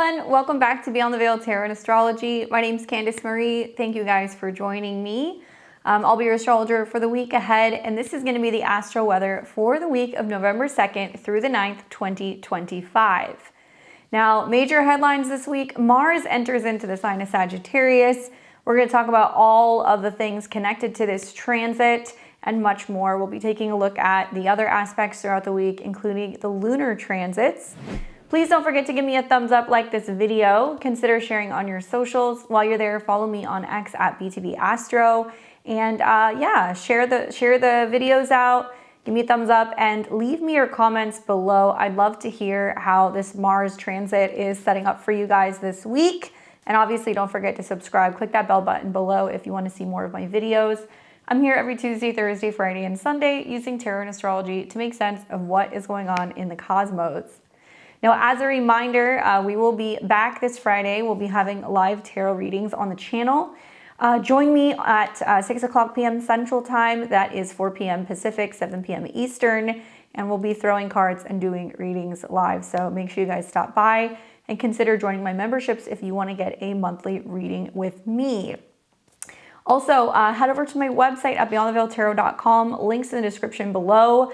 everyone, welcome back to Beyond the Veil Tarot and Astrology. My name is Candice Marie. Thank you guys for joining me. I'll be your astrologer for the week ahead, and this is going to be the astro weather for the week of November 2nd through the 9th, 2025. Now, major headlines this week: Mars enters into the sign of Sagittarius. We're going to talk about all of the things connected to this transit and much more. We'll be taking a look at the other aspects throughout the week, including the lunar transits. Please don't forget to give me a thumbs up, like this video. Consider sharing on your socials. While you're there, follow me on X at BTBAstro. And yeah, share the videos out. Give me a thumbs up and leave me your comments below. I'd love to hear how this Mars transit is setting up for you guys this week. And obviously, don't forget to subscribe. Click that bell button below if you want to see more of my videos. I'm here every Tuesday, Thursday, Friday, and Sunday using tarot and astrology to make sense of what is going on in the cosmos. Now, as a reminder, we will be back this Friday. We'll be having live tarot readings on the channel. Join me at 6 o'clock p.m. Central Time. That is 4 p.m. Pacific, 7 p.m. Eastern. And we'll be throwing cards and doing readings live. So make sure you guys stop by and consider joining my memberships if you want to get a monthly reading with me. Also, head over to my website at beyondtheveiltarot.com. Links in the description below.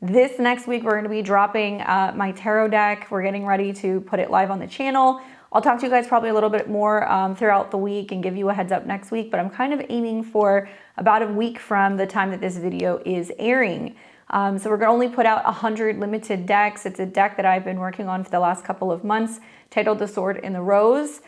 This next week, we're going to be dropping my tarot deck. We're getting ready to put it live on the channel. I'll talk to you guys probably a little bit more throughout the week and give you a heads up next week, but I'm kind of aiming for about a week from the time that this video is airing. So we're going to only put out 100 limited decks. It's a deck that I've been working on for the last couple of months, titled The Sword and the Rose,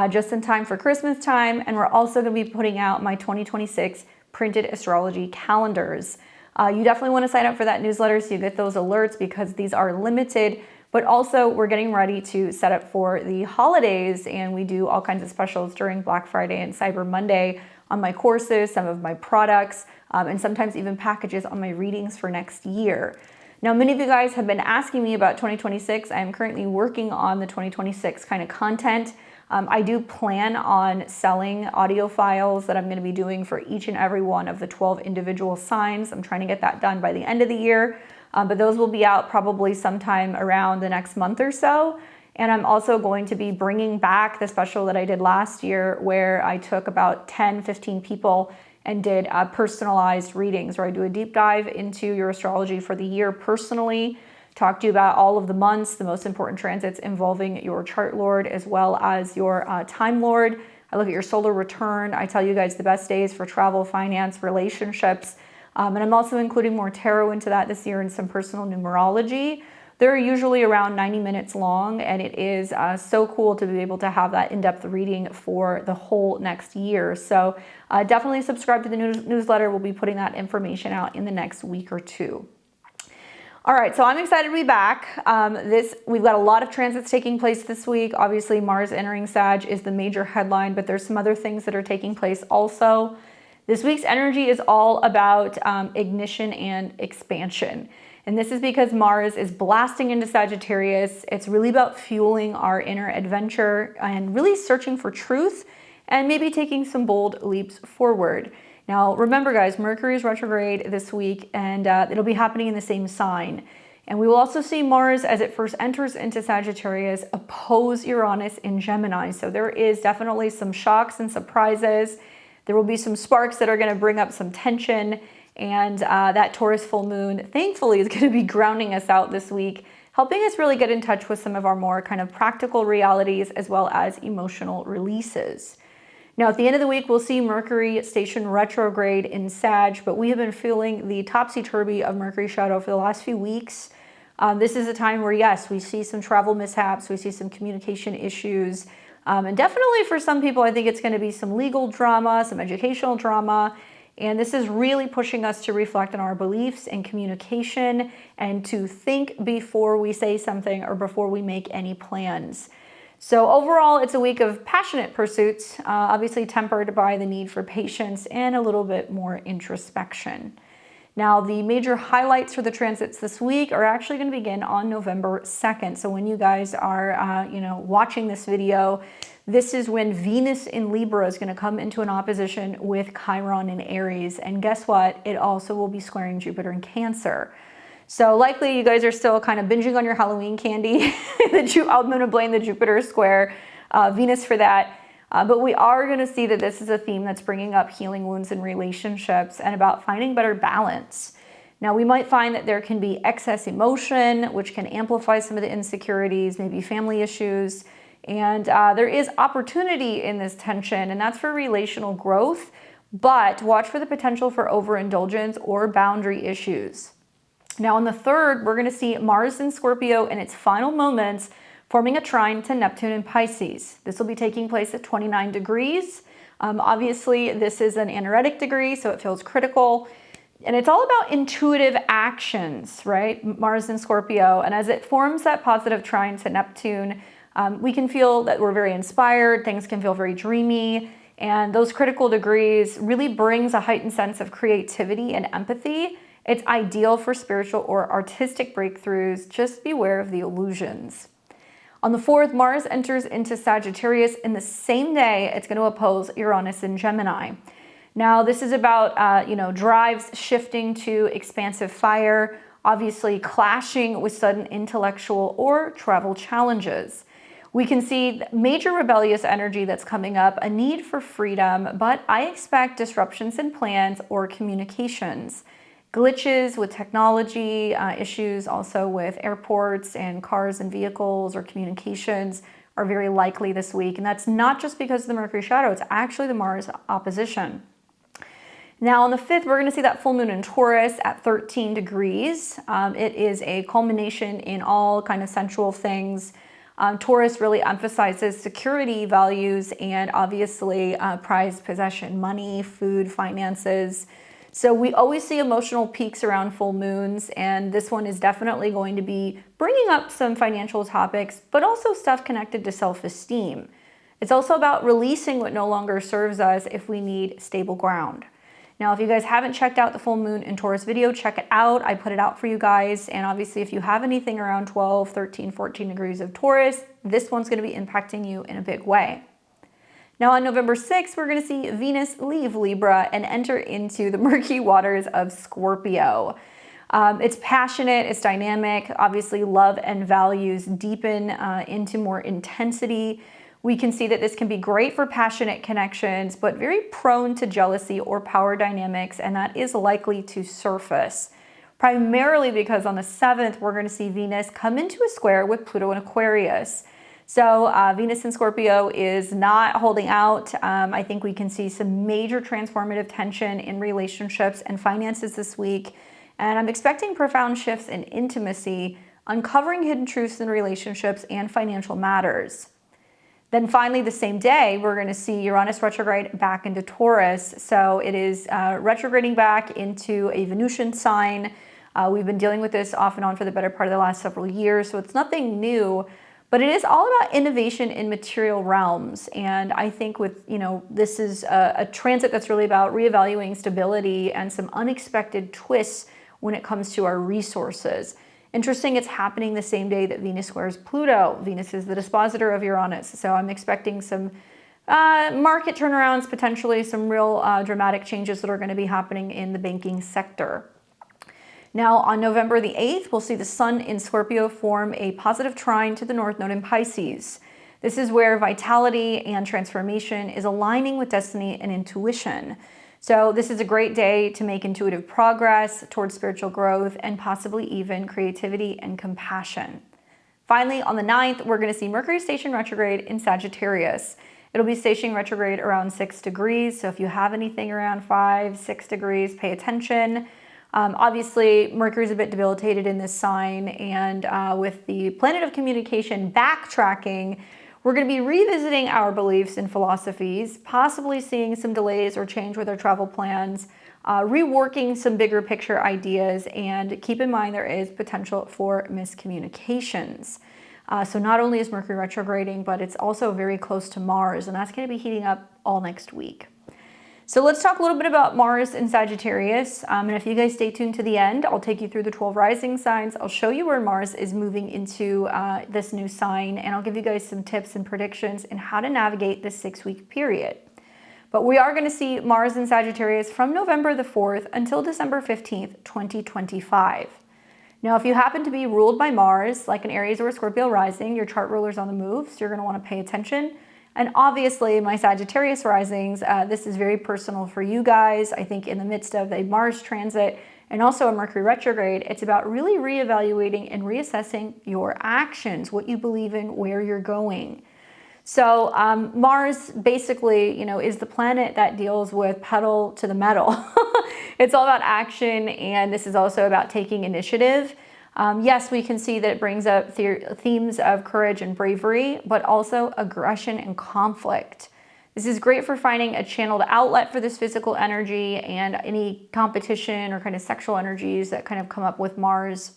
just in time for Christmas time. And we're also going to be putting out my 2026 printed astrology calendars. You definitely want to sign up for that newsletter so you get those alerts, because these are limited, but also we're getting ready to set up for the holidays, and we do all kinds of specials during Black Friday and Cyber Monday on my courses, some of my products, and sometimes even packages on my readings for next year. Now, many of you guys have been asking me about 2026. I am currently working on the 2026 kind of content. I do plan on selling audio files that I'm going to be doing for each and every one of the 12 individual signs. I'm trying to get that done by the end of the year, but those will be out probably sometime around the next month or so. And I'm also going to be bringing back the special that I did last year, where I took about 10, 15 people and did personalized readings, where I do a deep dive into your astrology for the year personally. Talk to you about all of the months, the most important transits involving your chart lord as well as your time lord. I look at your solar return. I tell you guys the best days for travel, finance, relationships. And I'm also including more tarot into that this year and some personal numerology. They're usually around 90 minutes long, and it is so cool to be able to have that in-depth reading for the whole next year. So definitely subscribe to the newsletter. We'll be putting that information out in the next week or two. All right, so I'm excited to be back. We've got a lot of transits taking place this week. Obviously, Mars entering Sag is the major headline, but there's some other things that are taking place also. This week's energy is all about ignition and expansion. And this is because Mars is blasting into Sagittarius. It's really about fueling our inner adventure and really searching for truth and maybe taking some bold leaps forward. Now, remember guys, Mercury is retrograde this week, and it'll be happening in the same sign. And we will also see Mars, as it first enters into Sagittarius, oppose Uranus in Gemini. So there is definitely some shocks and surprises. There will be some sparks that are going to bring up some tension. And that Taurus full moon, thankfully, is going to be grounding us out this week, helping us really get in touch with some of our more kind of practical realities as well as emotional releases. Now, at the end of the week, we'll see Mercury station retrograde in Sag, but we have been feeling the topsy-turvy of Mercury shadow for the last few weeks. This is a time where, yes, we see some travel mishaps, we see some communication issues, and definitely for some people, I think it's going to be some legal drama, some educational drama, and this is really pushing us to reflect on our beliefs and communication and to think before we say something or before we make any plans. So overall, it's a week of passionate pursuits, obviously tempered by the need for patience and a little bit more introspection. Now, the major highlights for the transits this week are actually going to begin on November 2nd. So when you guys are, watching this video, this is when Venus in Libra is going to come into an opposition with Chiron in Aries. And guess what? It also will be squaring Jupiter in Cancer. So likely you guys are still kind of binging on your Halloween candy. I'm going to blame the Jupiter square Venus for that. But we are going to see that this is a theme that's bringing up healing wounds in relationships and about finding better balance. Now, we might find that there can be excess emotion, which can amplify some of the insecurities, maybe family issues. And there is opportunity in this tension, and that's for relational growth. But watch for the potential for overindulgence or boundary issues. Now, on the 3rd, we're going to see Mars in Scorpio in its final moments, forming a trine to Neptune in Pisces. This will be taking place at 29 degrees. Obviously, this is an anaretic degree, so it feels critical. And it's all about intuitive actions, right? Mars in Scorpio. And as it forms that positive trine to Neptune, we can feel that we're very inspired. Things can feel very dreamy. And those critical degrees really brings a heightened sense of creativity and empathy. It's ideal for spiritual or artistic breakthroughs. Just beware of the illusions. On the 4th, Mars enters into Sagittarius. In the same day, it's going to oppose Uranus in Gemini. Now, this is about, drives shifting to expansive fire, obviously clashing with sudden intellectual or travel challenges. We can see major rebellious energy that's coming up, a need for freedom, but I expect disruptions in plans or communications. Glitches with technology, issues also with airports and cars and vehicles or communications are very likely this week. And that's not just because of the Mercury shadow, it's actually the Mars opposition. Now on the 5th, we're going to see that full moon in Taurus at 13 degrees. It is a culmination in all kind of sensual things. Taurus really emphasizes security values and obviously prized possession, money, food, finances. So we always see emotional peaks around full moons, and this one is definitely going to be bringing up some financial topics, but also stuff connected to self-esteem. It's also about releasing what no longer serves us if we need stable ground. Now, if you guys haven't checked out the full moon in Taurus video, check it out. I put it out for you guys. And obviously, if you have anything around 12, 13, 14 degrees of Taurus, this one's going to be impacting you in a big way. Now, on November 6th, we're going to see Venus leave Libra and enter into the murky waters of Scorpio. It's passionate, it's dynamic. Obviously, love and values deepen into more intensity. We can see that this can be great for passionate connections, but very prone to jealousy or power dynamics, and that is likely to surface. Primarily because on the 7th, we're going to see Venus come into a square with Pluto in Aquarius. So Venus in Scorpio is not holding out. I think we can see some major transformative tension in relationships and finances this week. And I'm expecting profound shifts in intimacy, uncovering hidden truths in relationships and financial matters. Then finally, the same day, we're going to see Uranus retrograde back into Taurus. So it is retrograding back into a Venusian sign. We've been dealing with this off and on for the better part of the last several years, so it's nothing new. But it is all about innovation in material realms. And I think this is a transit that's really about reevaluating stability and some unexpected twists when it comes to our resources. Interesting, it's happening the same day that Venus squares Pluto. Venus is the dispositor of Uranus. So I'm expecting some market turnarounds, potentially some real dramatic changes that are going to be happening in the banking sector. Now, on November the 8th, we'll see the Sun in Scorpio form a positive trine to the North Node in Pisces. This is where vitality and transformation is aligning with destiny and intuition. So this is a great day to make intuitive progress towards spiritual growth and possibly even creativity and compassion. Finally, on the 9th, we're going to see Mercury station retrograde in Sagittarius. It'll be stationing retrograde around 6 degrees. So if you have anything around 5, 6 degrees, pay attention. Obviously, Mercury is a bit debilitated in this sign, and with the planet of communication backtracking, we're going to be revisiting our beliefs and philosophies, possibly seeing some delays or change with our travel plans, reworking some bigger picture ideas, and keep in mind there is potential for miscommunications. So not only is Mercury retrograding, but it's also very close to Mars, and that's going to be heating up all next week. So let's talk a little bit about Mars in Sagittarius. And if you guys stay tuned to the end, I'll take you through the 12 rising signs. I'll show you where Mars is moving into this new sign, and I'll give you guys some tips and predictions in how to navigate this 6-week period. But we are going to see Mars in Sagittarius from November the 4th until December 15th, 2025. Now, if you happen to be ruled by Mars, like an Aries or a Scorpio rising, your chart ruler's on the move, so you're going to want to pay attention. And obviously, my Sagittarius risings, this is very personal for you guys. I think in the midst of a Mars transit and also a Mercury retrograde, it's about really reevaluating and reassessing your actions, what you believe in, where you're going. So Mars basically, is the planet that deals with pedal to the metal. It's all about action, and this is also about taking initiative. Yes, we can see that it brings up themes of courage and bravery, but also aggression and conflict. This is great for finding a channeled outlet for this physical energy and any competition or kind of sexual energies that kind of come up with Mars.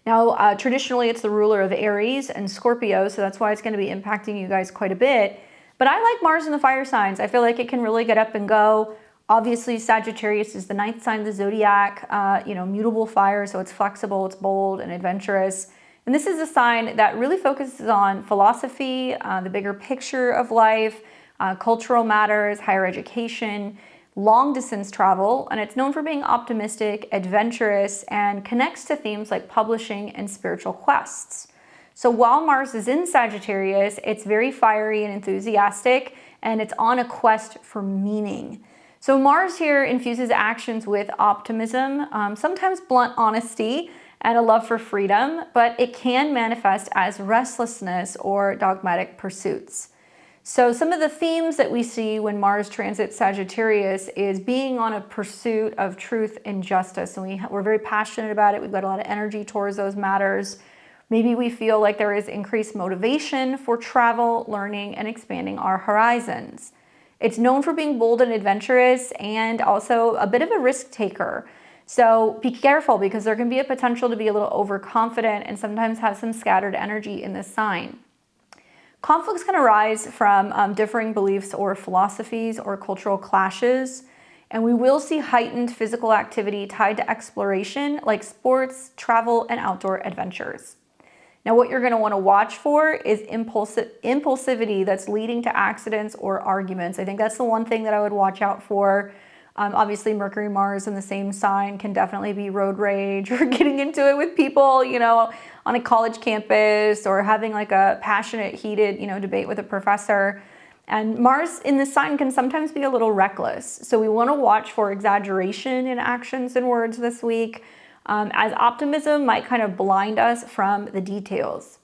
Now, traditionally, it's the ruler of Aries and Scorpio, so that's why it's going to be impacting you guys quite a bit. But I like Mars in the fire signs. I feel like it can really get up and go. Obviously, Sagittarius is the 9th sign of the Zodiac, mutable fire, so it's flexible, it's bold and adventurous. And this is a sign that really focuses on philosophy, the bigger picture of life, cultural matters, higher education, long distance travel, and it's known for being optimistic, adventurous, and connects to themes like publishing and spiritual quests. So while Mars is in Sagittarius, it's very fiery and enthusiastic, and it's on a quest for meaning. So Mars here infuses actions with optimism, sometimes blunt honesty, and a love for freedom, but it can manifest as restlessness or dogmatic pursuits. So some of the themes that we see when Mars transits Sagittarius is being on a pursuit of truth and justice. And we're very passionate about it. We've got a lot of energy towards those matters. Maybe we feel like there is increased motivation for travel, learning, and expanding our horizons. It's known for being bold and adventurous and also a bit of a risk taker. So be careful because there can be a potential to be a little overconfident and sometimes have some scattered energy in this sign. Conflicts can arise from differing beliefs or philosophies or cultural clashes, and we will see heightened physical activity tied to exploration like sports, travel, and outdoor adventures. Now, what you're going to want to watch for is impulsivity that's leading to accidents or arguments. I think that's the one thing that I would watch out for. Obviously, Mercury, Mars in the same sign can definitely be road rage or getting into it with people, on a college campus or having like a passionate, heated, debate with a professor. And Mars in this sign can sometimes be a little reckless. So we want to watch for exaggeration in actions and words this week, as optimism might kind of blind us from the details.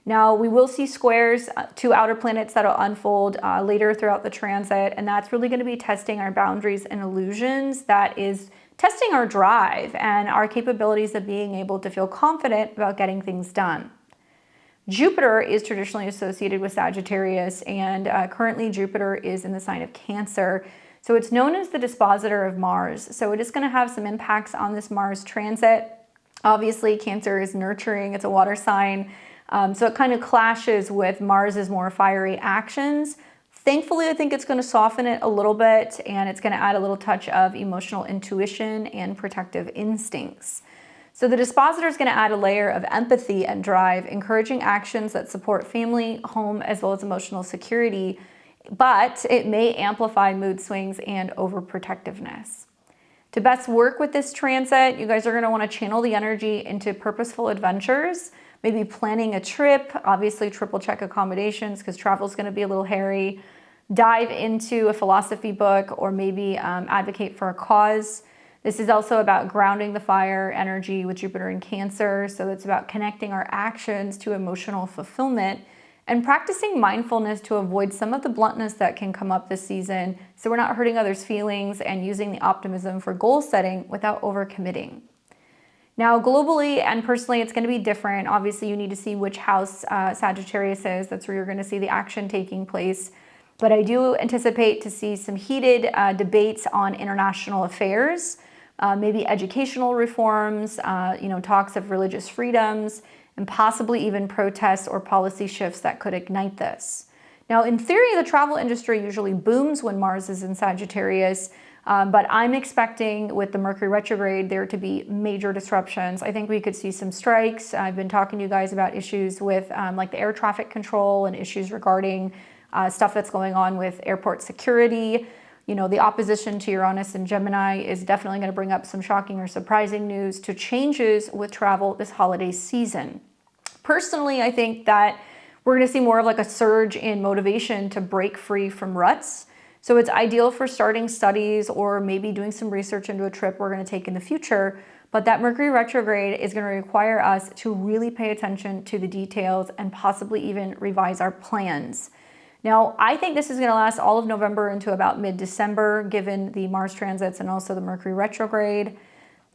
Now, we will see squares to outer planets that'll unfold later throughout the transit, and that's really going to be testing our boundaries and illusions. That is testing our drive and our capabilities of being able to feel confident about getting things done. Jupiter is traditionally associated with Sagittarius, and currently Jupiter is in the sign of Cancer. So it's known as the dispositor of Mars. So it is going to have some impacts on this Mars transit. Obviously, Cancer is nurturing. It's a water sign. So it kind of clashes with Mars's more fiery actions. Thankfully, I think it's going to soften it a little bit, and it's going to add a little touch of emotional intuition and protective instincts. So the dispositor is going to add a layer of empathy and drive, encouraging actions that support family, home, as well as emotional security, but it may amplify mood swings and overprotectiveness. To best work with this transit, you guys are going to want to channel the energy into purposeful adventures, maybe planning a trip, obviously triple check accommodations because travel is going to be a little hairy. Dive into a philosophy book or maybe advocate for a cause. This is also about grounding the fire energy with Jupiter in Cancer. So it's about connecting our actions to emotional fulfillment and practicing mindfulness to avoid some of the bluntness that can come up this season so we're not hurting others' feelings, and using the optimism for goal setting without overcommitting. Now, globally and personally, it's going to be different. Obviously, you need to see which house Sagittarius is. That's where you're going to see the action taking place. But I do anticipate to see some heated debates on international affairs, maybe educational reforms, talks of religious freedoms, and possibly even protests or policy shifts that could ignite this. Now, in theory, the travel industry usually booms when Mars is in Sagittarius, but I'm expecting with the Mercury retrograde there to be major disruptions. I think we could see some strikes. I've been talking to you guys about issues with like the air traffic control and issues regarding stuff that's going on with airport security. You know, the opposition to Uranus and Gemini is definitely going to bring up some shocking or surprising news to changes with travel this holiday season. Personally, I think that we're going to see more of like a surge in motivation to break free from ruts. So it's ideal for starting studies or maybe doing some research into a trip we're going to take in the future. But that Mercury retrograde is going to require us to really pay attention to the details and possibly even revise our plans. Now, I think this is going to last all of November into about mid-December, given the Mars transits and also the Mercury retrograde.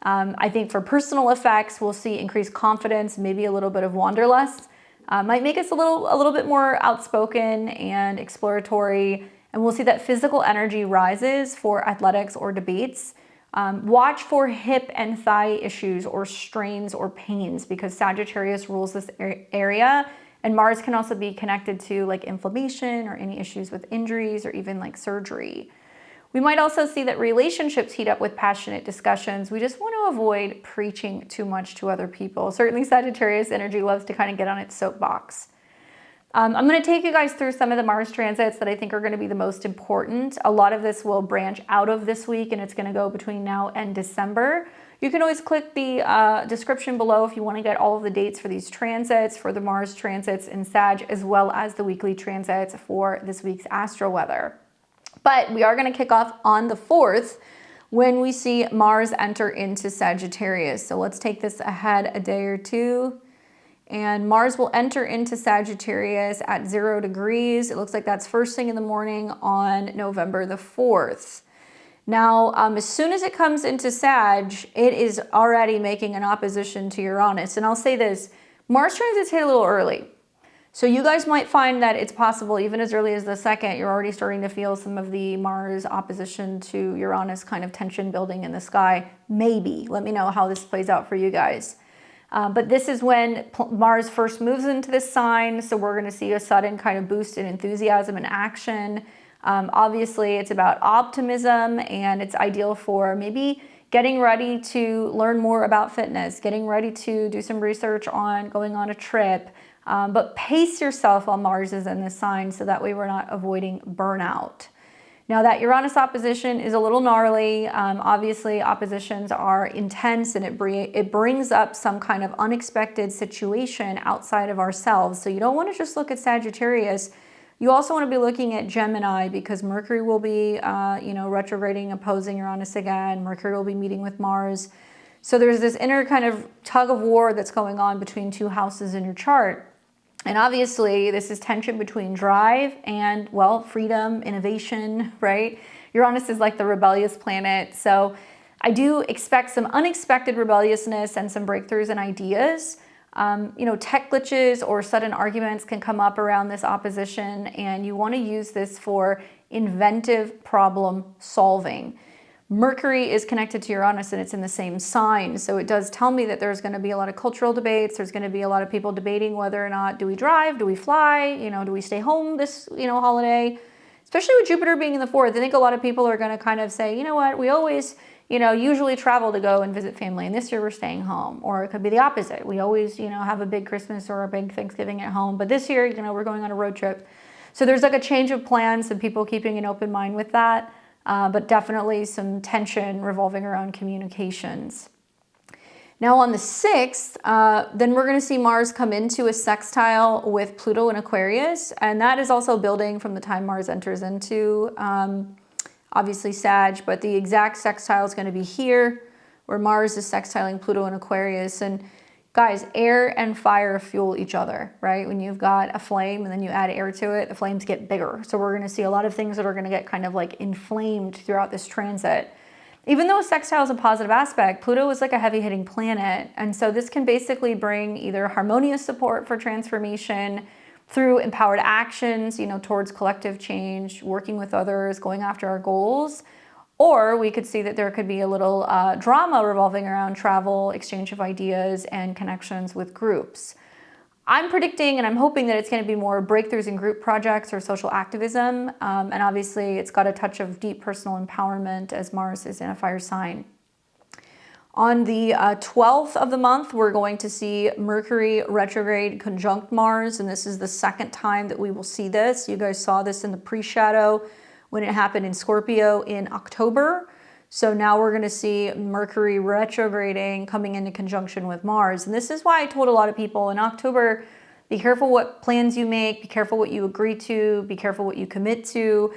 I think for personal effects, we'll see increased confidence, maybe a little bit of wanderlust. Might make us a little bit more outspoken and exploratory. And we'll see that physical energy rises for athletics or debates. Watch for hip and thigh issues or strains or pains, because Sagittarius rules this area. And Mars can also be connected to like inflammation or any issues with injuries or even like surgery. We might also see that relationships heat up with passionate discussions. We just want to avoid preaching too much to other people. Certainly Sagittarius energy loves to kind of get on its soapbox. I'm going to take you guys through some of the Mars transits that I think are going to be the most important. A lot of this will branch out of this week, and it's going to go between now and December. You can always click the description below if you want to get all of the dates for these transits, for the Mars transits in Sag, as well as the weekly transits for this week's astro weather. But we are going to kick off on the 4th when we see Mars enter into Sagittarius. So let's take this ahead a day or two. And Mars will enter into Sagittarius at 0 degrees. It looks like that's first thing in the morning on November the 4th. Now, as soon as it comes into Sag, it is already making an opposition to Uranus. And I'll say this, Mars transits hit a little early. So you guys might find that it's possible, even as early as the 2nd, you're already starting to feel some of the Mars opposition to Uranus kind of tension building in the sky. Maybe. Let me know how this plays out for you guys. But this is when Mars first moves into this sign, so we're going to see a sudden kind of boost in enthusiasm and action. Obviously, it's about optimism, and it's ideal for maybe getting ready to learn more about fitness, getting ready to do some research on going on a trip. But pace yourself while Mars is in this sign, so that way we're not avoiding burnout. Now that Uranus opposition is a little gnarly. Obviously oppositions are intense, and it brings up some kind of unexpected situation outside of ourselves. So you don't want to just look at Sagittarius. You also want to be looking at Gemini, because Mercury will be retrograding, opposing Uranus again. Mercury will be meeting with Mars. So there's this inner kind of tug of war that's going on between two houses in your chart. And obviously, this is tension between drive and, well, freedom, innovation, right? Uranus is like the rebellious planet. So I do expect some unexpected rebelliousness and some breakthroughs and ideas. Tech glitches or sudden arguments can come up around this opposition, and you want to use this for inventive problem solving. Mercury is connected to Uranus, and it's in the same sign. So it does tell me that there's going to be a lot of cultural debates. There's going to be a lot of people debating whether or not, do we drive? Do we fly? Do we stay home this, holiday? Especially with Jupiter being in the 4th, I think a lot of people are going to kind of say, you know what, we always, usually travel to go and visit family, and this year we're staying home. Or it could be the opposite. We always, have a big Christmas or a big Thanksgiving at home, but this year, we're going on a road trip. So there's like a change of plans, and people keeping an open mind with that. But definitely some tension revolving around communications. Now on the 6th, then we're going to see Mars come into a sextile with Pluto and Aquarius. And that is also building from the time Mars enters into, obviously Sag, but the exact sextile is going to be here, where Mars is sextiling Pluto and Aquarius. And guys, air and fire fuel each other, right? When you've got a flame and then you add air to it, the flames get bigger. So we're going to see a lot of things that are going to get kind of like inflamed throughout this transit. Even though sextile is a positive aspect, Pluto is like a heavy hitting planet. And so this can basically bring either harmonious support for transformation through empowered actions, towards collective change, working with others, going after our goals. Or we could see that there could be a little drama revolving around travel, exchange of ideas, and connections with groups. I'm predicting and I'm hoping that it's going to be more breakthroughs in group projects or social activism. And obviously, it's got a touch of deep personal empowerment, as Mars is in a fire sign. On the 12th of the month, we're going to see Mercury retrograde conjunct Mars. And this is the second time that we will see this. You guys saw this in the pre-shadow when it happened in Scorpio in October. So now we're going to see Mercury retrograding, coming into conjunction with Mars. And this is why I told a lot of people in October, be careful what plans you make, be careful what you agree to, be careful what you commit to,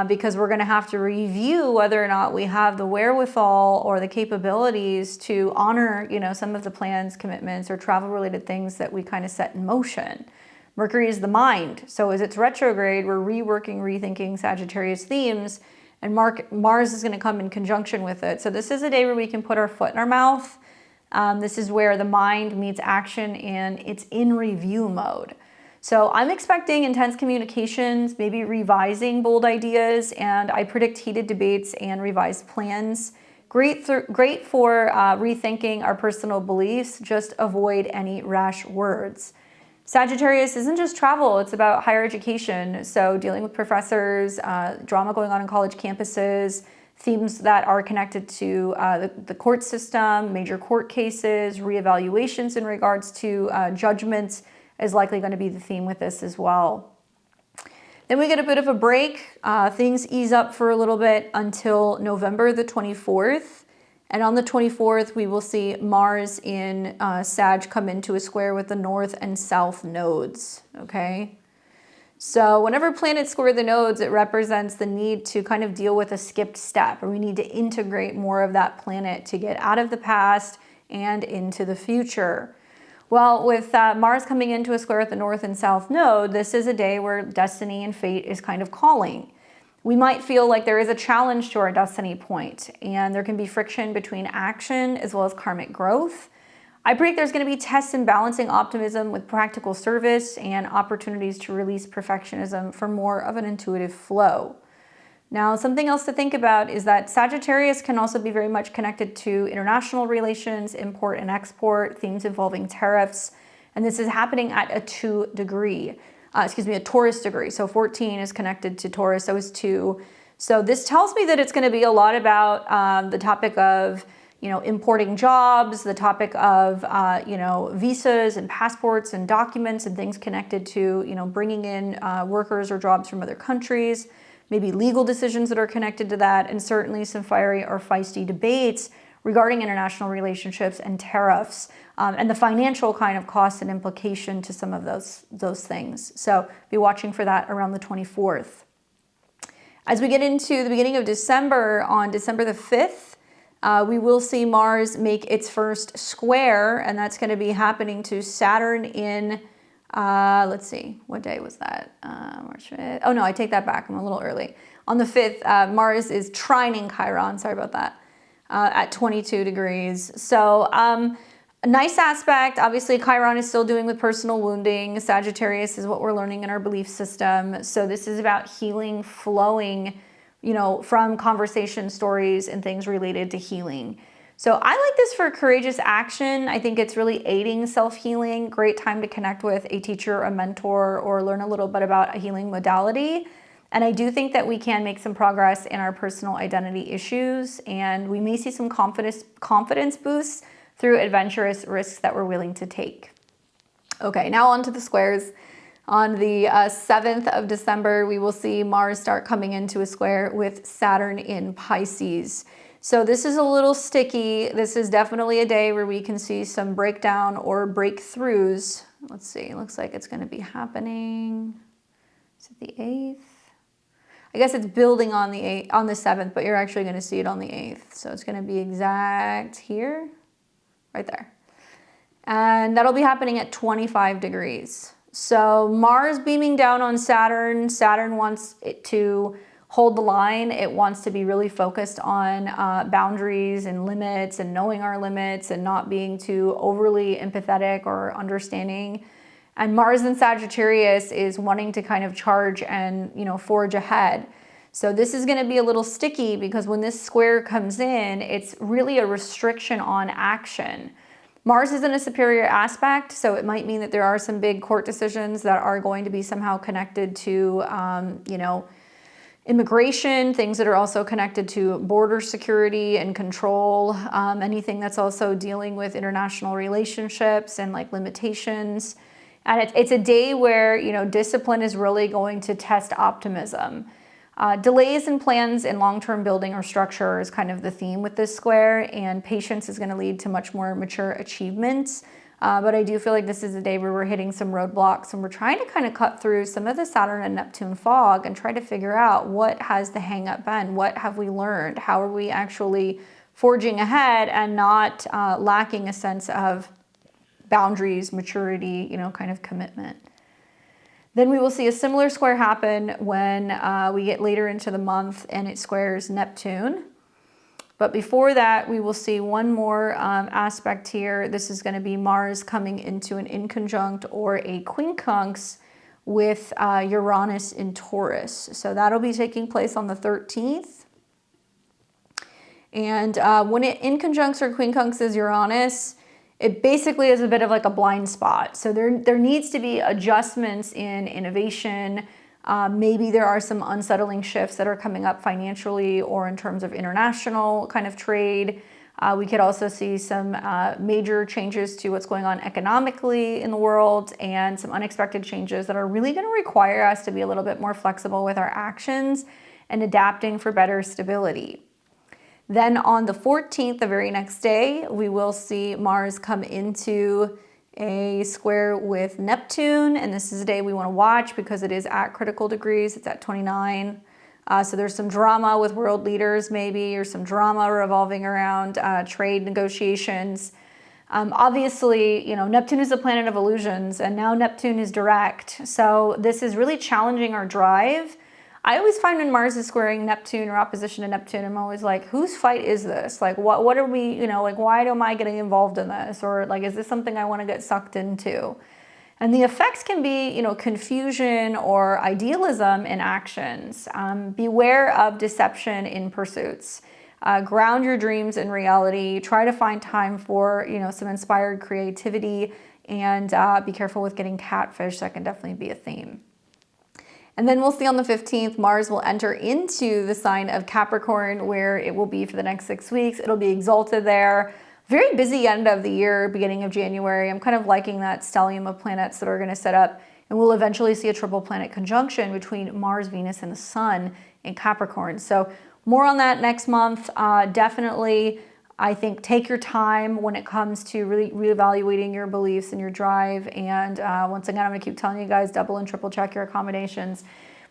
because we're going to have to review whether or not we have the wherewithal or the capabilities to honor, some of the plans, commitments, or travel-related things that we kind of set in motion. Mercury is the mind. So as it's retrograde, we're reworking, rethinking Sagittarius themes, and Mars is going to come in conjunction with it. So this is a day where we can put our foot in our mouth. This is where the mind meets action and it's in review mode. So I'm expecting intense communications, maybe revising bold ideas, and I predict heated debates and revised plans. Great for rethinking our personal beliefs. Just avoid any rash words. Sagittarius isn't just travel, it's about higher education. So dealing with professors, drama going on in college campuses, themes that are connected to the court system, major court cases, reevaluations in regards to judgments is likely going to be the theme with this as well. Then we get a bit of a break. Things ease up for a little bit until November the 24th. And on the 24th, we will see Mars in Sag come into a square with the north and south nodes, okay? So whenever planets square the nodes, it represents the need to kind of deal with a skipped step, or we need to integrate more of that planet to get out of the past and into the future. Well, with Mars coming into a square with the north and south node, this is a day where destiny and fate is kind of calling. We might feel like there is a challenge to our destiny point, and there can be friction between action as well as karmic growth. I predict there's going to be tests in balancing optimism with practical service and opportunities to release perfectionism for more of an intuitive flow. Now, something else to think about is that Sagittarius can also be very much connected to international relations, import and export, themes involving tariffs, and this is happening at a a Taurus degree. So 14 is connected to Taurus, so is 2. So this tells me that it's going to be a lot about the topic of, importing jobs, the topic of, visas and passports and documents and things connected to, bringing in workers or jobs from other countries, maybe legal decisions that are connected to that, and certainly some fiery or feisty debates regarding international relationships and tariffs, and the financial kind of cost and implication to some of those things. So be watching for that around the 24th. As we get into the beginning of December, on December the 5th, we will see Mars make its first square, and that's going to be happening to Saturn in, let's see, what day was that? March 5th. Oh no, I take that back. I'm a little early. On the 5th, Mars is trining Chiron. Sorry about that. At 22 degrees. So a nice aspect. Obviously, Chiron is still doing with personal wounding. Sagittarius is what we're learning in our belief system. So this is about healing, flowing, from conversation, stories, and things related to healing. So I like this for courageous action. I think it's really aiding self-healing. Great time to connect with a teacher, a mentor, or learn a little bit about a healing modality. And I do think that we can make some progress in our personal identity issues, and we may see some confidence boosts through adventurous risks that we're willing to take. Okay, now on to the squares. On the 7th of December, we will see Mars start coming into a square with Saturn in Pisces. So this is a little sticky. This is definitely a day where we can see some breakdown or breakthroughs. Let's see, it looks like it's going to be happening. Is it the 8th? I guess it's building on the 7th, but you're actually going to see it on the 8th. So it's going to be exact here, right there. And that'll be happening at 25 degrees. So Mars beaming down on Saturn. Saturn wants it to hold the line. It wants to be really focused on boundaries and limits and knowing our limits and not being too overly empathetic or understanding. And Mars in Sagittarius is wanting to kind of charge and, forge ahead. So this is going to be a little sticky because when this square comes in, it's really a restriction on action. Mars is in a superior aspect, so it might mean that there are some big court decisions that are going to be somehow connected to, immigration, things that are also connected to border security and control, anything that's also dealing with international relationships and like limitations. And it's a day where, discipline is really going to test optimism. Delays in plans and long-term building or structure is kind of the theme with this square, and patience is going to lead to much more mature achievements. But I do feel like this is a day where we're hitting some roadblocks and we're trying to kind of cut through some of the Saturn and Neptune fog and try to figure out what has the hang up been, what have we learned, how are we actually forging ahead and not lacking a sense of boundaries, maturity, kind of commitment. Then we will see a similar square happen when we get later into the month and it squares Neptune. But before that, we will see one more aspect here. This is going to be Mars coming into an inconjunct or a quincunx with Uranus in Taurus. So that'll be taking place on the 13th. And when it inconjuncts or quincunxes Uranus, it basically is a bit of like a blind spot. So there needs to be adjustments in innovation. Maybe there are some unsettling shifts that are coming up financially or in terms of international kind of trade. We could also see some major changes to what's going on economically in the world and some unexpected changes that are really going to require us to be a little bit more flexible with our actions and adapting for better stability. Then on the 14th, the very next day, we will see Mars come into a square with Neptune, and this is a day we want to watch because it is at critical degrees. It's at 29. So there's some drama with world leaders maybe, or some drama revolving around trade negotiations. Obviously, Neptune is a planet of illusions, and now Neptune is direct. So this is really challenging our drive. I always find when Mars is squaring Neptune or opposition to Neptune, I'm always like, whose fight is this? Like, what are we, why am I getting involved in this? Or like, is this something I want to get sucked into? And the effects can be, confusion or idealism in actions. Beware of deception in pursuits. Ground your dreams in reality. Try to find time for, some inspired creativity, and be careful with getting catfish. That can definitely be a theme. And then we'll see on the 15th, Mars will enter into the sign of Capricorn, where it will be for the next 6 weeks. It'll be exalted there. Very busy end of the year, beginning of January. I'm kind of liking that stellium of planets that are going to set up. And we'll eventually see a triple planet conjunction between Mars, Venus, and the Sun in Capricorn. So more on that next month. Definitely, I think, take your time when it comes to really reevaluating your beliefs and your drive. And once again, I'm going to keep telling you guys, double and triple check your accommodations,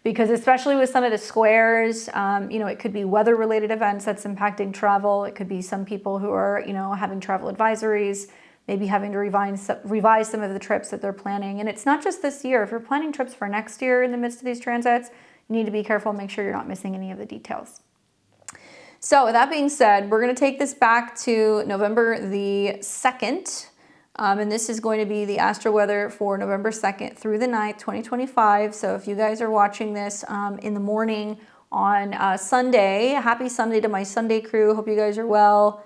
because especially with some of the squares, it could be weather-related events that's impacting travel. It could be some people who are, having travel advisories, maybe having to revise some of the trips that they're planning. And it's not just this year. If you're planning trips for next year in the midst of these transits, you need to be careful, make sure you're not missing any of the details. So with that being said, we're going to take this back to November the 2nd. And this is going to be the astro weather for November 2nd through the 9th, 2025. So if you guys are watching this in the morning on Sunday, happy Sunday to my Sunday crew. Hope you guys are well.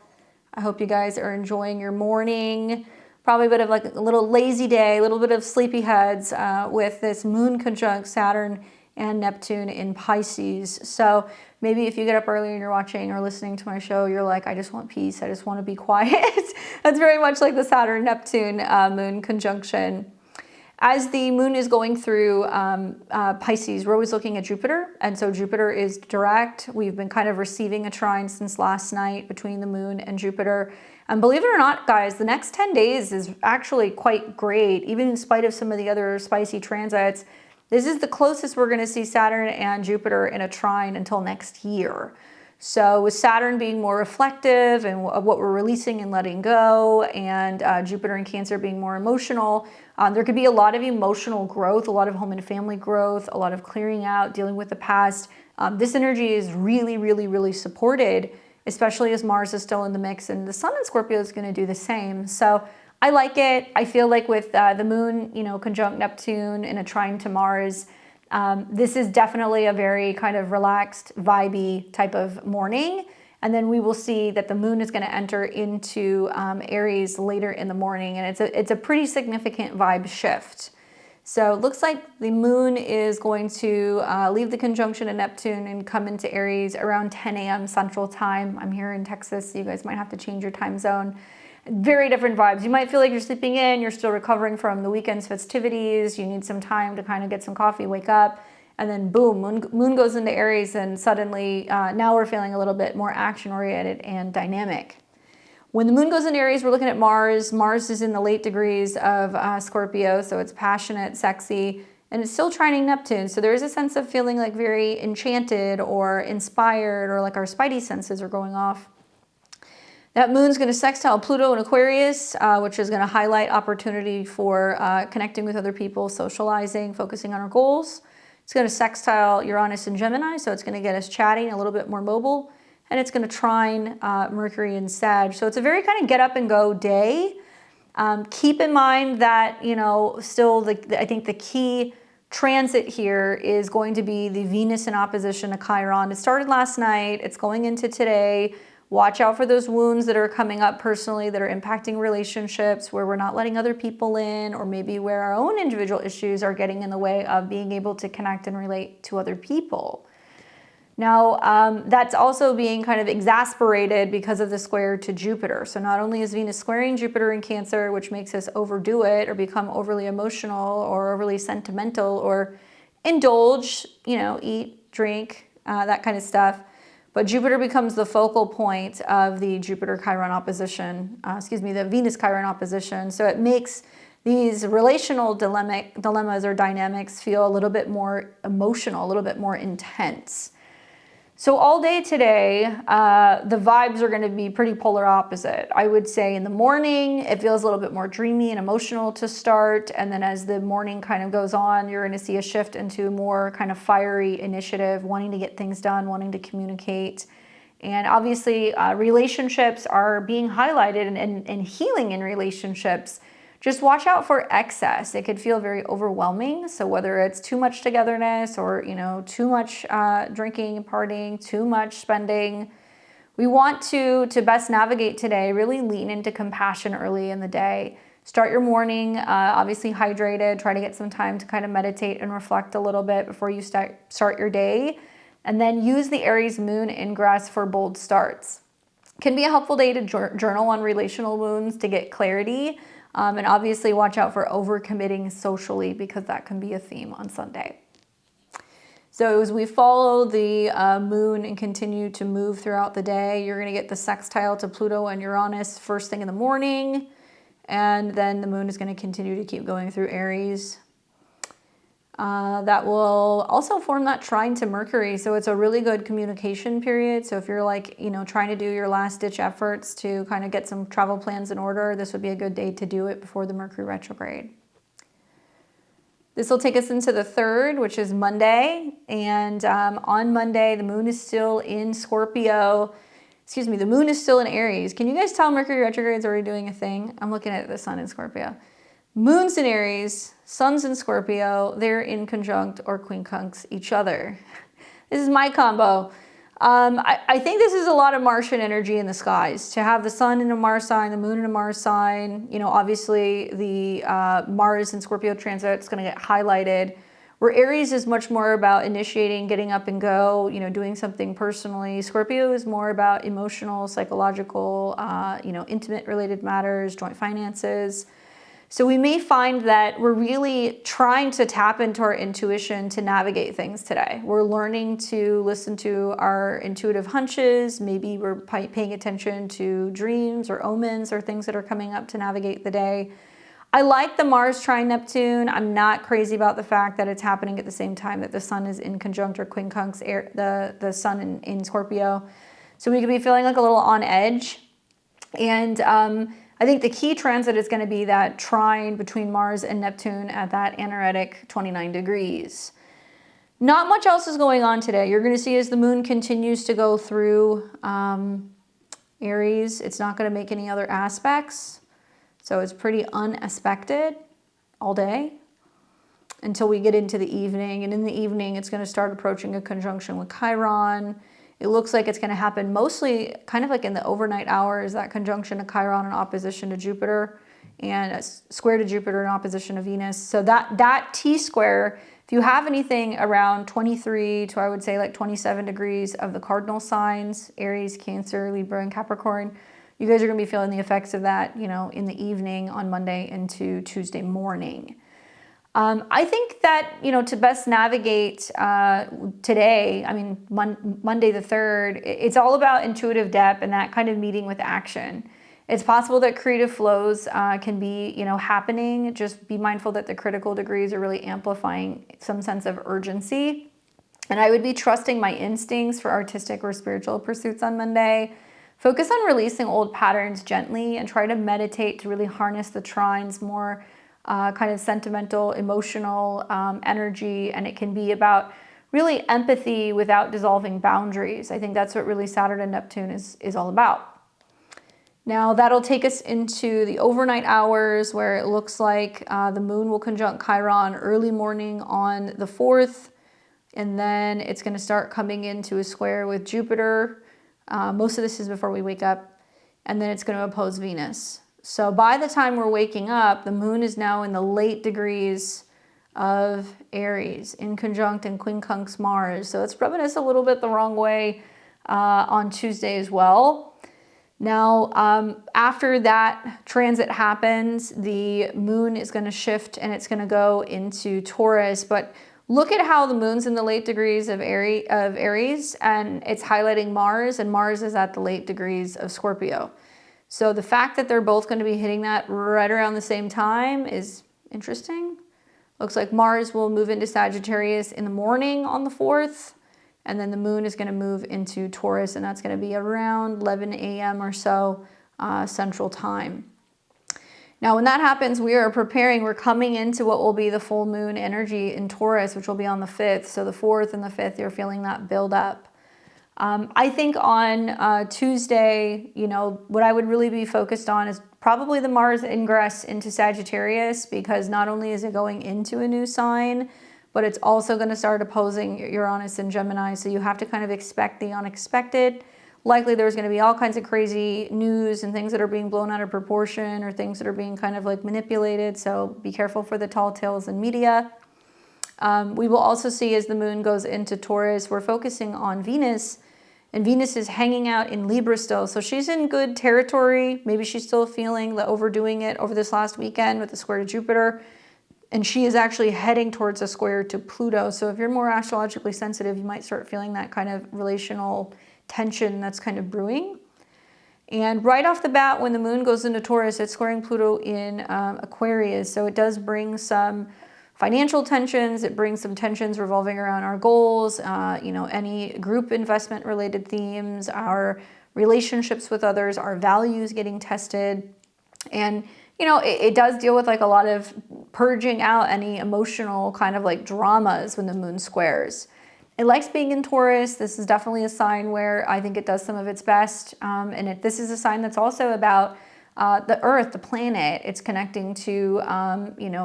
I hope you guys are enjoying your morning. Probably a bit of like a little lazy day, a little bit of sleepy heads with this moon conjunct Saturn and Neptune in Pisces. So maybe if you get up early and you're watching or listening to my show, you're like, I just want peace. I just want to be quiet. That's very much like the Saturn-Neptune moon conjunction. As the moon is going through Pisces, we're always looking at Jupiter. And so Jupiter is direct. We've been kind of receiving a trine since last night between the moon and Jupiter. And believe it or not, guys, the next 10 days is actually quite great, even in spite of some of the other spicy transits. This is the closest we're going to see Saturn and Jupiter in a trine until next year. So with Saturn being more reflective and of what we're releasing and letting go, and Jupiter and Cancer being more emotional, there could be a lot of emotional growth, a lot of home and family growth, a lot of clearing out, dealing with the past. This energy is really, really, really supported, especially as Mars is still in the mix, and the Sun in Scorpio is going to do the same. So I like it. I feel like with the moon, conjunct Neptune in a trine to Mars, this is definitely a very kind of relaxed, vibey type of morning. And then we will see that the moon is going to enter into Aries later in the morning, and it's a pretty significant vibe shift. So it looks like the moon is going to leave the conjunction of Neptune and come into Aries around 10 a.m. Central Time. I'm here in Texas, so you guys might have to change your time zone. Very different vibes. You might feel like you're sleeping in, you're still recovering from the weekend's festivities, you need some time to kind of get some coffee, wake up. And then boom, moon goes into Aries, and suddenly now we're feeling a little bit more action-oriented and dynamic. When the moon goes into Aries, we're looking at Mars. Mars is in the late degrees of Scorpio, so it's passionate, sexy, and it's still trining Neptune. So there is a sense of feeling like very enchanted or inspired, or like our spidey senses are going off. That moon's going to sextile Pluto in Aquarius, which is going to highlight opportunity for connecting with other people, socializing, focusing on our goals. It's going to sextile Uranus and Gemini, so it's going to get us chatting, a little bit more mobile. And it's going to trine Mercury and Sag. So it's a very kind of get up and go day. Keep in mind that, you know, still I think the key transit here is going to be the Venus in opposition to Chiron. It started last night. It's going into today. Watch out for those wounds that are coming up personally that are impacting relationships, where we're not letting other people in, or maybe where our own individual issues are getting in the way of being able to connect and relate to other people. Now, that's also being kind of exasperated because of the square to Jupiter. So not only is Venus squaring Jupiter in Cancer, which makes us overdo it or become overly emotional or overly sentimental or indulge, you know, eat, drink, that kind of stuff. But Jupiter becomes the focal point of the Jupiter-Chiron opposition, the Venus-Chiron opposition. So it makes these relational dilemmas or dynamics feel a little bit more emotional, a little bit more intense. So all day today, the vibes are going to be pretty polar opposite. I would say in the morning, it feels a little bit more dreamy and emotional to start. And then as the morning kind of goes on, you're going to see a shift into more kind of fiery initiative, wanting to get things done, wanting to communicate. And obviously, relationships are being highlighted, and healing in relationships. Just watch out for excess. It could feel very overwhelming. So whether it's too much togetherness or, you know, too much drinking and partying, too much spending, we want to best navigate today, really lean into compassion early in the day. Start your morning, obviously hydrated. Try to get some time to kind of meditate and reflect a little bit before you start your day. And then use the Aries moon ingress for bold starts. Can be a helpful day to journal on relational wounds to get clarity. And obviously watch out for overcommitting socially, because that can be a theme on Sunday. So as we follow the moon and continue to move throughout the day, you're going to get the sextile to Pluto and Uranus first thing in the morning. And then the moon is going to continue to keep going through Aries. That will also form that trine to Mercury. So it's a really good communication period. So if you're like, you know, trying to do your last ditch efforts to kind of get some travel plans in order, this would be a good day to do it before the Mercury retrograde. This will take us into the 3rd, which is Monday. And on Monday, the moon is still in Scorpio. The moon is still in Aries. Can you guys tell Mercury retrograde is already doing a thing? I'm looking at the sun in Scorpio. Moon's in Aries, sun's in Scorpio, they're in conjunct or quincunx each other. This is my combo. I think this is a lot of Martian energy in the skies. To have the sun in a Mars sign, the moon in a Mars sign, you know, obviously the Mars and Scorpio transit is going to get highlighted. Where Aries is much more about initiating, getting up and go, you know, doing something personally. Scorpio is more about emotional, psychological, you know, intimate related matters, joint finances. So we may find that we're really trying to tap into our intuition to navigate things today. We're learning to listen to our intuitive hunches. Maybe we're paying attention to dreams or omens or things that are coming up to navigate the day. I like the Mars trine Neptune. I'm not crazy about the fact that it's happening at the same time that the sun is in conjunct or quincunx the sun in Scorpio. So we could be feeling like a little on edge. And I think the key transit is going to be that trine between Mars and Neptune at that anaretic 29 degrees. Not much else is going on today. You're going to see as the moon continues to go through Aries, it's not going to make any other aspects. So it's pretty unaspected all day until we get into the evening. And in the evening, it's going to start approaching a conjunction with Chiron. It looks like it's going to happen mostly kind of like in the overnight hours, that conjunction of Chiron in opposition to Jupiter, and a square to Jupiter in opposition to Venus. So that T-square, if you have anything around 23 to I would say like 27 degrees of the cardinal signs, Aries, Cancer, Libra, and Capricorn, you guys are going to be feeling the effects of that, you know, in the evening on Monday into Tuesday morning. I think that, to best navigate today, I mean, Monday the 3rd, it's all about intuitive depth and that kind of meeting with action. It's possible that creative flows can be, happening. Just be mindful that the critical degrees are really amplifying some sense of urgency. And I would be trusting my instincts for artistic or spiritual pursuits on Monday. Focus on releasing old patterns gently and try to meditate to really harness the trine's more kind of sentimental, emotional energy. And it can be about really empathy without dissolving boundaries. I think that's what really Saturn and Neptune is all about. Now that'll take us into the overnight hours where it looks like the moon will conjunct Chiron early morning on the 4th. And then it's going to start coming into a square with Jupiter. Most of this is before we wake up. And then it's going to oppose Venus. So by the time we're waking up, the moon is now in the late degrees of Aries, in conjunct and quincunx Mars. So it's rubbing us a little bit the wrong way on Tuesday as well. Now, after that transit happens, the moon is going to shift and it's going to go into Taurus. But look at how the moon's in the late degrees of Aries, and it's highlighting Mars, and Mars is at the late degrees of Scorpio. So the fact that they're both going to be hitting that right around the same time is interesting. Looks like Mars will move into Sagittarius in the morning on the 4th, and then the moon is going to move into Taurus, and that's going to be around 11 a.m. or so Central Time. Now, when that happens, we're coming into what will be the full moon energy in Taurus, which will be on the 5th. So the 4th and the 5th, you're feeling that build up. I think on Tuesday, what I would really be focused on is probably the Mars ingress into Sagittarius, because not only is it going into a new sign, but it's also going to start opposing Uranus and Gemini. So you have to kind of expect the unexpected. Likely there's going to be all kinds of crazy news and things that are being blown out of proportion or things that are being kind of like manipulated. So be careful for the tall tales in media. We will also see, as the moon goes into Taurus, we're focusing on Venus, and Venus is hanging out in Libra still. So she's in good territory. Maybe she's still feeling the overdoing it over this last weekend with the square to Jupiter. And she is actually heading towards a square to Pluto. So if you're more astrologically sensitive, you might start feeling that kind of relational tension that's kind of brewing. And right off the bat, when the moon goes into Taurus, it's squaring Pluto in Aquarius. So it does bring some financial tensions. It brings some tensions revolving around our goals, any group investment related themes, our relationships with others, our values getting tested. And, it does deal with like a lot of purging out any emotional kind of like dramas when the moon squares. It likes being in Taurus. This is definitely a sign where I think it does some of its best. This is a sign that's also about the earth, the planet. It's connecting to,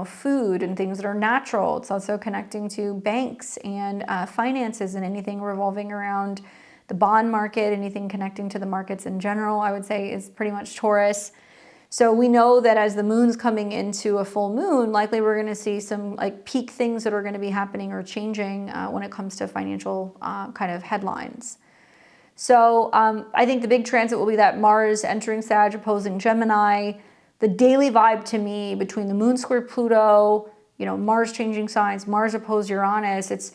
food and things that are natural. It's also connecting to banks and finances and anything revolving around the bond market, anything connecting to the markets in general, I would say is pretty much Taurus. So we know that as the moon's coming into a full moon, likely we're going to see some like peak things that are going to be happening or changing when it comes to financial kind of headlines. So I think the big transit will be that Mars entering Sag opposing Gemini. The daily vibe to me between the moon square Pluto, Mars changing signs, Mars opposed Uranus, it's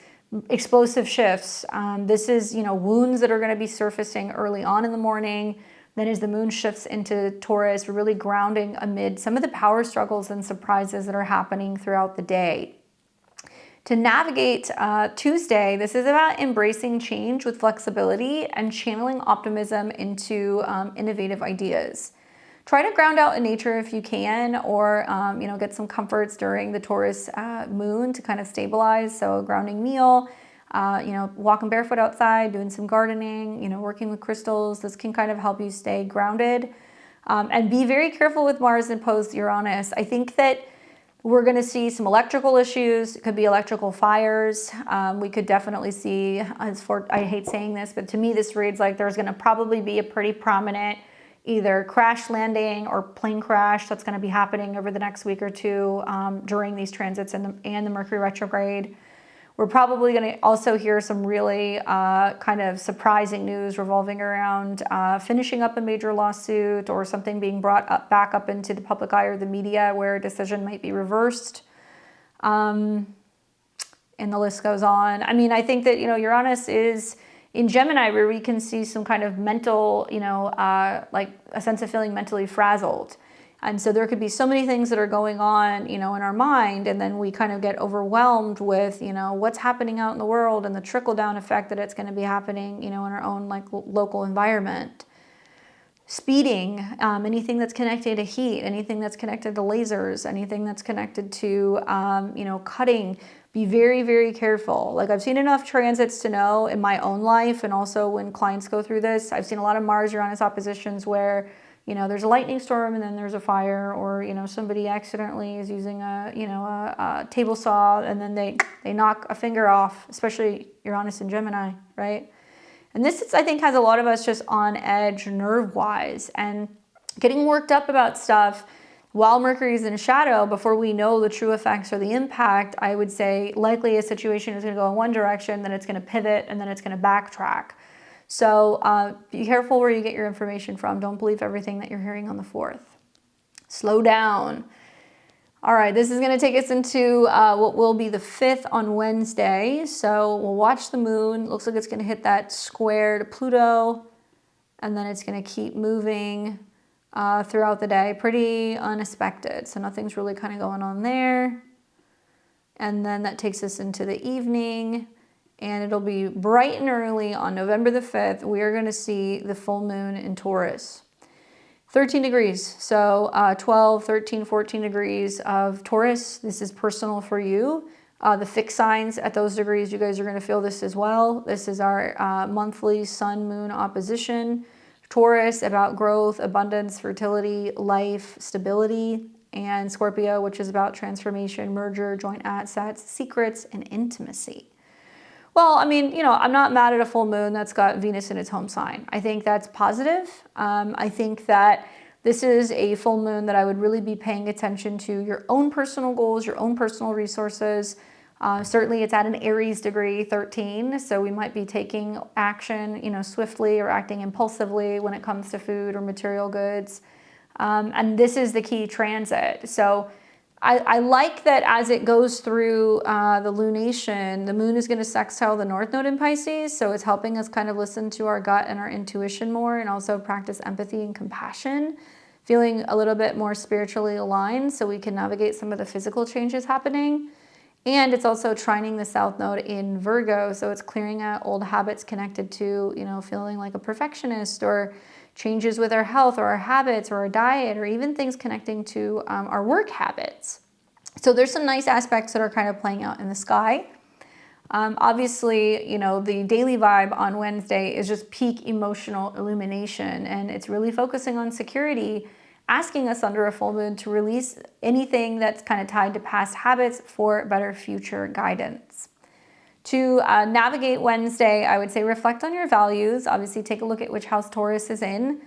explosive shifts. This is, wounds that are going to be surfacing early on in the morning. Then as the moon shifts into Taurus, we're really grounding amid some of the power struggles and surprises that are happening throughout the day. To navigate Tuesday, this is about embracing change with flexibility and channeling optimism into innovative ideas. Try to ground out in nature if you can, or get some comforts during the Taurus moon to kind of stabilize. So a grounding meal, walking barefoot outside, doing some gardening, working with crystals. This can kind of help you stay grounded. And be very careful with Mars opposed Uranus. I think that we're going to see some electrical issues. It could be electrical fires. We could definitely see, I hate saying this, but to me this reads like there's going to probably be a pretty prominent either crash landing or plane crash that's going to be happening over the next week or two during these transits and the Mercury retrograde. We're probably going to also hear some really kind of surprising news revolving around finishing up a major lawsuit or something being brought back up into the public eye or the media where a decision might be reversed. And the list goes on. I mean, I think that, Uranus is in Gemini, where we can see some kind of mental, like a sense of feeling mentally frazzled. And so there could be so many things that are going on, in our mind, and then we kind of get overwhelmed with, what's happening out in the world and the trickle-down effect that it's going to be happening, in our own like local environment. Speeding, anything that's connected to heat, anything that's connected to lasers, anything that's connected to, cutting. Be very, very careful. Like, I've seen enough transits to know in my own life, and also when clients go through this, I've seen a lot of Mars-Uranus oppositions where, there's a lightning storm and then there's a fire, or, somebody accidentally is using a table saw and then they knock a finger off, especially Uranus and Gemini, right? And this, I think, has a lot of us just on edge nerve-wise and getting worked up about stuff while Mercury's in shadow before we know the true effects or the impact. I would say likely a situation is going to go in one direction, then it's going to pivot, and then it's going to backtrack. So be careful where you get your information from. Don't believe everything that you're hearing on the 4th. Slow down. All right, this is going to take us into what will be the 5th on Wednesday. So we'll watch the moon. Looks like it's going to hit that square to Pluto, and then it's going to keep moving throughout the day. Pretty unexpected. So nothing's really kind of going on there. And then that takes us into the evening, and it'll be bright and early on November the 5th. We are going to see the full moon in Taurus. 13 degrees, so 12, 13, 14 degrees of Taurus. This is personal for you. The fixed signs at those degrees, you guys are going to feel this as well. This is our monthly sun-moon opposition. Taurus, about growth, abundance, fertility, life, stability. And Scorpio, which is about transformation, merger, joint assets, secrets, and intimacy. Well, I mean, I'm not mad at a full moon that's got Venus in its home sign. I think that's positive. I think that this is a full moon that I would really be paying attention to your own personal goals, your own personal resources. Certainly it's at an Aries degree, 13, so we might be taking action, swiftly or acting impulsively when it comes to food or material goods. And this is the key transit. So I like that as it goes through the lunation, the moon is going to sextile the North Node in Pisces, so it's helping us kind of listen to our gut and our intuition more, and also practice empathy and compassion, feeling a little bit more spiritually aligned so we can navigate some of the physical changes happening. And it's also trining the South Node in Virgo, so it's clearing out old habits connected to, feeling like a perfectionist, or changes with our health or our habits or our diet, or even things connecting to our work habits. So there's some nice aspects that are kind of playing out in the sky. Obviously, the daily vibe on Wednesday is just peak emotional illumination, and it's really focusing on security, asking us under a full moon to release anything that's kind of tied to past habits for better future guidance. To navigate Wednesday, I would say reflect on your values. Obviously, take a look at which house Taurus is in.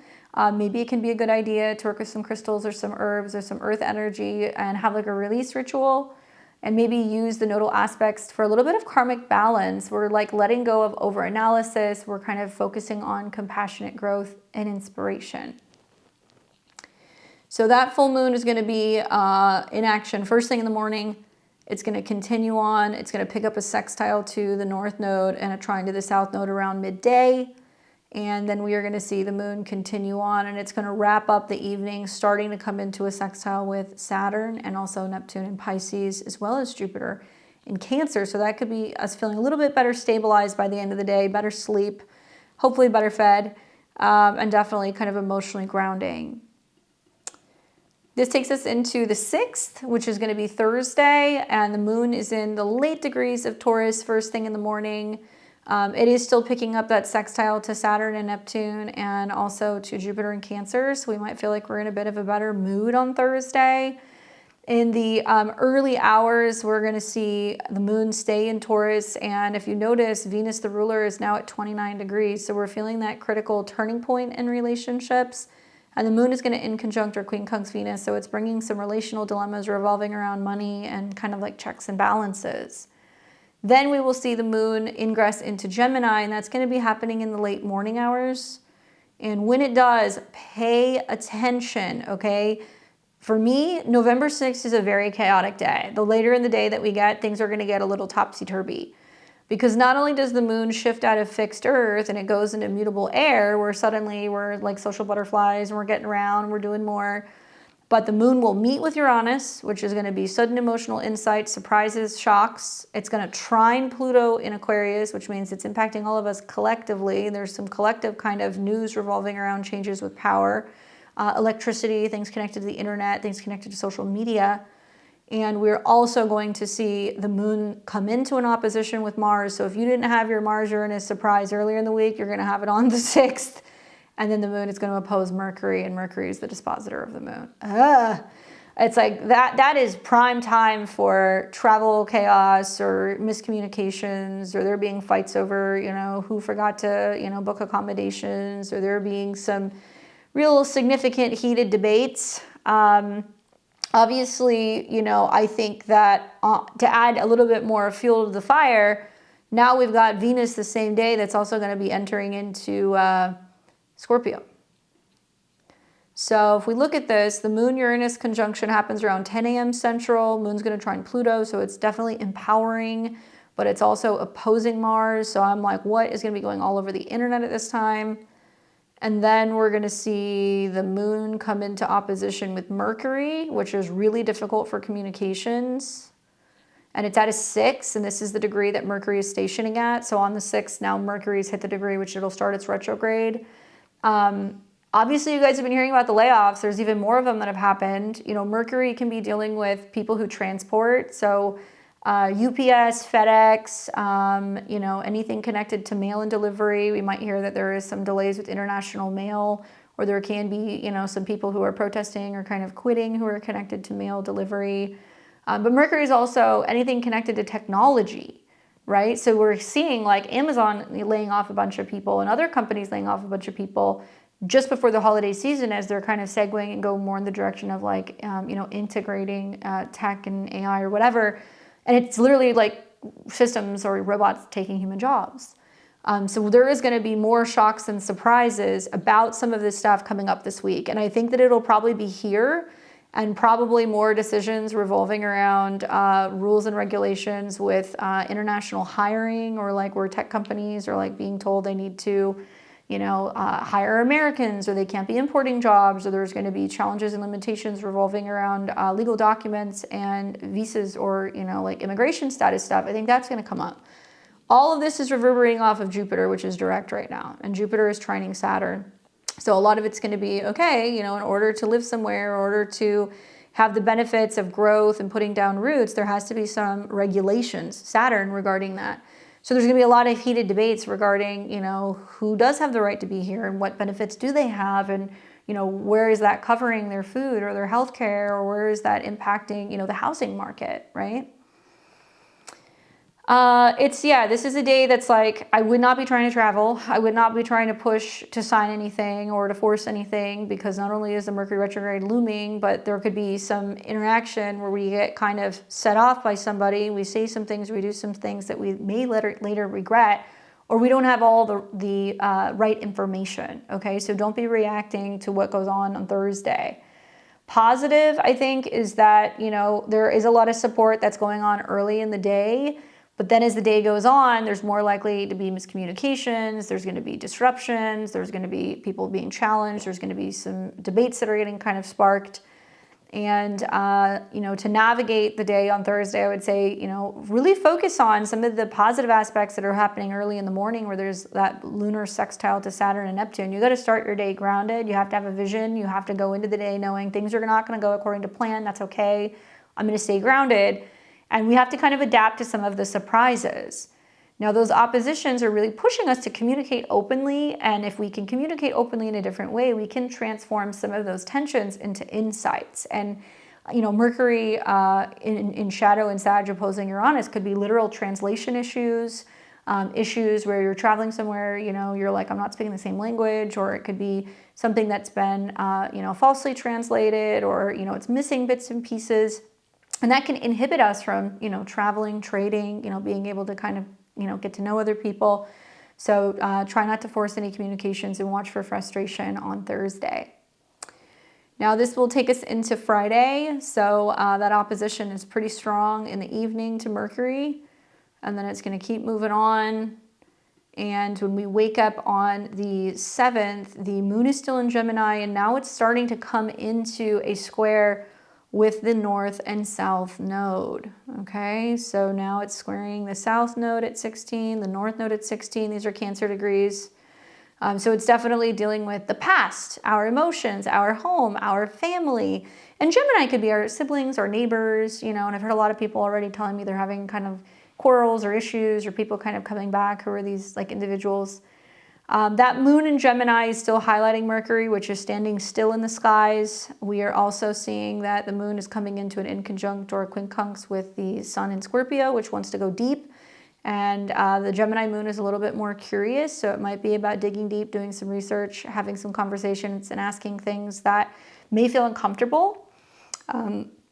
Maybe it can be a good idea to work with some crystals or some herbs or some earth energy and have like a release ritual, and maybe use the nodal aspects for a little bit of karmic balance. We're like letting go of overanalysis. We're kind of focusing on compassionate growth and inspiration. So that full moon is going to be in action first thing in the morning. It's going to continue on. It's going to pick up a sextile to the North Node and a trine to the South Node around midday. And then we are going to see the moon continue on, and it's going to wrap up the evening, starting to come into a sextile with Saturn and also Neptune in Pisces, as well as Jupiter in Cancer. So that could be us feeling a little bit better stabilized by the end of the day, better sleep, hopefully better fed, and definitely kind of emotionally grounding. This takes us into the 6th, which is going to be Thursday, and the moon is in the late degrees of Taurus first thing in the morning. It is still picking up that sextile to Saturn and Neptune, and also to Jupiter and Cancer, so we might feel like we're in a bit of a better mood on Thursday. In the early hours, we're going to see the moon stay in Taurus, and if you notice, Venus, the ruler, is now at 29 degrees, so we're feeling that critical turning point in relationships. And the moon is going to in conjunct our Queen Conjunct Venus, so it's bringing some relational dilemmas revolving around money and kind of like checks and balances. Then we will see the moon ingress into Gemini, and that's going to be happening in the late morning hours. And when it does, pay attention, okay? For me, November 6th is a very chaotic day. The later in the day that we get, things are going to get a little topsy-turvy. Because not only does the moon shift out of fixed earth and it goes into mutable air, where suddenly we're like social butterflies and we're getting around, we're doing more, but the moon will meet with Uranus, which is going to be sudden emotional insight, surprises, shocks. It's going to trine Pluto in Aquarius, which means it's impacting all of us collectively. There's some collective kind of news revolving around changes with power, electricity, things connected to the internet, things connected to social media. And we're also going to see the moon come into an opposition with Mars. So if you didn't have your Mars-Uranus surprise earlier in the week, you're going to have it on the 6th. And then the moon is going to oppose Mercury, and Mercury is the dispositor of the moon. It's like that is prime time for travel chaos or miscommunications, or there being fights over, who forgot to, book accommodations, or there being some real significant heated debates. Obviously, I think that to add a little bit more fuel to the fire, now we've got Venus the same day that's also going to be entering into Scorpio. So if we look at this, the Moon-Uranus conjunction happens around 10 a.m. Central. Moon's going to trine Pluto, so it's definitely empowering, but it's also opposing Mars. So I'm like, what is going to be going all over the internet at this time? And then we're going to see the moon come into opposition with Mercury, which is really difficult for communications. And it's at a 6, and this is the degree that Mercury is stationing at. So on the 6th, now Mercury's hit the degree which it'll start its retrograde. Obviously, you guys have been hearing about the layoffs. There's even more of them that have happened. Mercury can be dealing with people who transport. So UPS, FedEx, anything connected to mail and delivery. We might hear that there is some delays with international mail, or there can be, some people who are protesting or kind of quitting who are connected to mail delivery. But Mercury is also anything connected to technology, right? So we're seeing like Amazon laying off a bunch of people and other companies laying off a bunch of people just before the holiday season, as they're kind of segueing and go more in the direction of like, integrating tech and AI or whatever. And it's literally like systems or robots taking human jobs. So there is going to be more shocks and surprises about some of this stuff coming up this week. And I think that it'll probably be here, and probably more decisions revolving around rules and regulations with international hiring, or like where tech companies are like being told they need to, hire Americans, or they can't be importing jobs, or there's going to be challenges and limitations revolving around legal documents and visas, or, like immigration status stuff. I think that's going to come up. All of this is reverberating off of Jupiter, which is direct right now, and Jupiter is trining Saturn. So a lot of it's going to be, okay, in order to live somewhere, in order to have the benefits of growth and putting down roots, there has to be some regulations, Saturn, regarding that. So there's going to be a lot of heated debates regarding, who does have the right to be here, and what benefits do they have, and, where is that covering their food or their health care, or where is that impacting, the housing market, right? This is a day that's like, I would not be trying to travel. I would not be trying to push to sign anything or to force anything, because not only is the Mercury retrograde looming, but there could be some interaction where we get kind of set off by somebody. We say some things, we do some things that we may later regret, or we don't have all the right information. Okay, so don't be reacting to what goes on Thursday. Positive, I think, is that, there is a lot of support that's going on early in the day. But then as the day goes on, there's more likely to be miscommunications, there's going to be disruptions, there's going to be people being challenged, there's going to be some debates that are getting kind of sparked. And, to navigate the day on Thursday, I would say, really focus on some of the positive aspects that are happening early in the morning, where there's that lunar sextile to Saturn and Neptune. You got to start your day grounded. You have to have a vision. You have to go into the day knowing things are not going to go according to plan. That's okay. I'm going to stay grounded. And we have to kind of adapt to some of the surprises. Now, those oppositions are really pushing us to communicate openly. And if we can communicate openly in a different way, we can transform some of those tensions into insights. And, Mercury in shadow and Sag opposing Uranus could be literal translation issues, issues where you're traveling somewhere, you're like, I'm not speaking the same language, or it could be something that's been, falsely translated, or, it's missing bits and pieces. And that can inhibit us from, traveling, trading, being able to kind of, get to know other people. So try not to force any communications and watch for frustration on Thursday. Now this will take us into Friday, so that opposition is pretty strong in the evening to Mercury, and then it's going to keep moving on. And when we wake up on the 7th, the moon is still in Gemini, and now it's starting to come into a square with the north and south node. Okay, so now it's squaring the south node at 16, the north node at 16. These are Cancer degrees. So it's definitely dealing with the past, our emotions, our home, our family. And Gemini could be our siblings or neighbors, you know, and I've heard a lot of people already telling me they're having kind of quarrels or issues or people kind of coming back who are these like individuals. That moon in Gemini is still highlighting Mercury, which is standing still in the skies. We are also seeing that the moon is coming into an inconjunct or a quincunx with the sun in Scorpio, which wants to go deep. And the Gemini moon is a little bit more curious, so it might be about digging deep, doing some research, having some conversations, and asking things that may feel uncomfortable.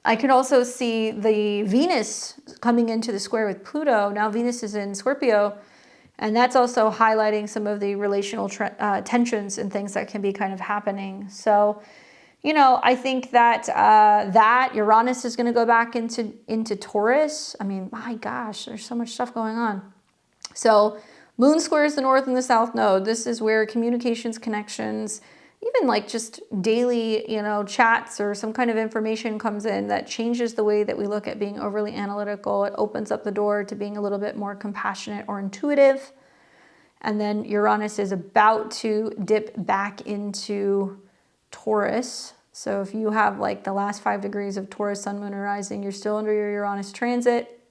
I could also see the Venus coming into the square with Pluto. Now Venus is in Scorpio, and that's also highlighting some of the relational tensions and things that can be kind of happening. So, you know, I think that that Uranus is going to go back into Taurus. I mean, my gosh, there's so much stuff going on. So moon squares the north and the south node. This is where communications, connections, even like just daily, you know, chats or some kind of information comes in that changes the way that we look at being overly analytical. It opens up the door to being a little bit more compassionate or intuitive. And then Uranus is about to dip back into Taurus. So if you have like the last 5 degrees of Taurus, sun, moon, or rising, you're still under your Uranus transit.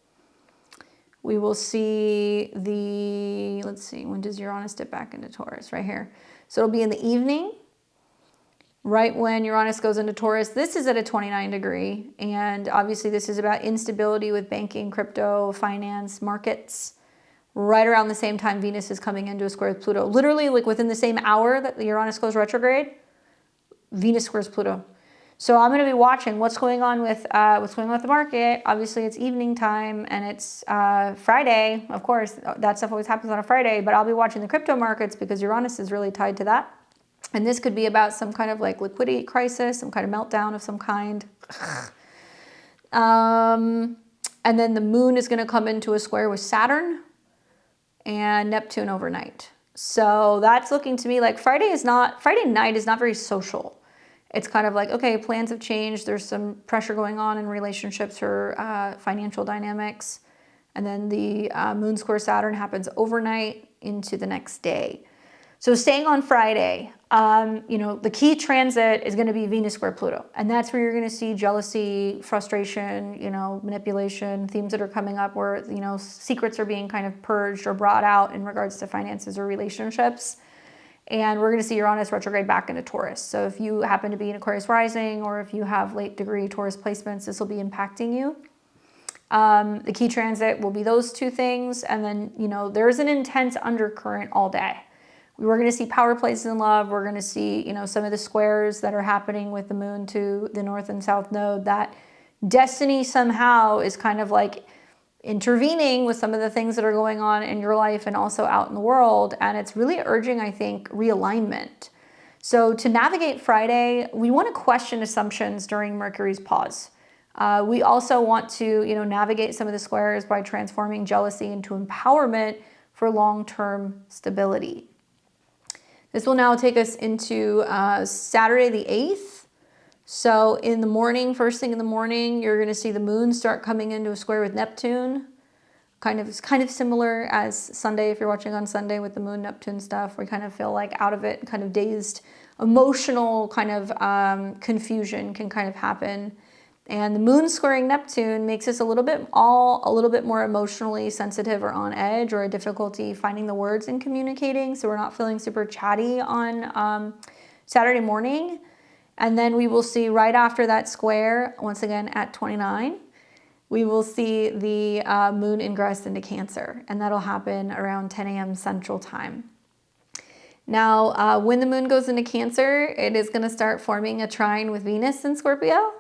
We will see the, let's see, when does Uranus dip back into Taurus? Right here. So it'll be in the evening, right when Uranus goes into Taurus. This is at a 29 degree. And obviously this is about instability with banking, crypto, finance, markets. Right around the same time Venus is coming into a square with Pluto. Literally like within the same hour that the Uranus goes retrograde, Venus squares Pluto. So I'm going to be watching what's going on with the market. Obviously it's evening time and it's Friday. Of course, that stuff always happens on a Friday, but I'll be watching the crypto markets because Uranus is really tied to that. And this could be about some kind of like liquidity crisis, some kind of meltdown of some kind. And then the moon is going to come into a square with Saturn and Neptune overnight. So that's looking to me like Friday night is not very social. It's kind of like, okay, plans have changed. There's some pressure going on in relationships or financial dynamics. And then the moon square Saturn happens overnight into the next day. So staying on Friday, you know, the key transit is going to be Venus square Pluto. And that's where you're going to see jealousy, frustration, you know, manipulation, themes that are coming up where, you know, secrets are being kind of purged or brought out in regards to finances or relationships. And we're going to see Uranus retrograde back into Taurus. So if you happen to be in Aquarius rising or if you have late degree Taurus placements, this will be impacting you. The key transit will be those two things. And then, you know, there's an intense undercurrent all day. We're going to see power plays in love. We're going to see, you know, some of the squares that are happening with the moon to the north and south node. That destiny somehow is kind of like intervening with some of the things that are going on in your life and also out in the world. And it's really urging, I think, realignment. So to navigate Friday, we want to question assumptions during Mercury's pause. We also want to, you know, navigate some of the squares by transforming jealousy into empowerment for long-term stability. This will now take us into Saturday the 8th. So in the morning, first thing in the morning, you're going to see the moon start coming into a square with Neptune. Kind of similar as Sunday, if you're watching on Sunday with the moon Neptune stuff. We kind of feel like out of it, kind of dazed, emotional kind of confusion can kind of happen. And the moon squaring Neptune makes us a little bit more emotionally sensitive or on edge, or a difficulty finding the words and communicating. So we're not feeling super chatty on Saturday morning. And then we will see right after that square, once again at 29, we will see the moon ingress into Cancer. And that'll happen around 10 a.m. Central Time. Now, when the moon goes into Cancer, it is going to start forming a trine with Venus in Scorpio.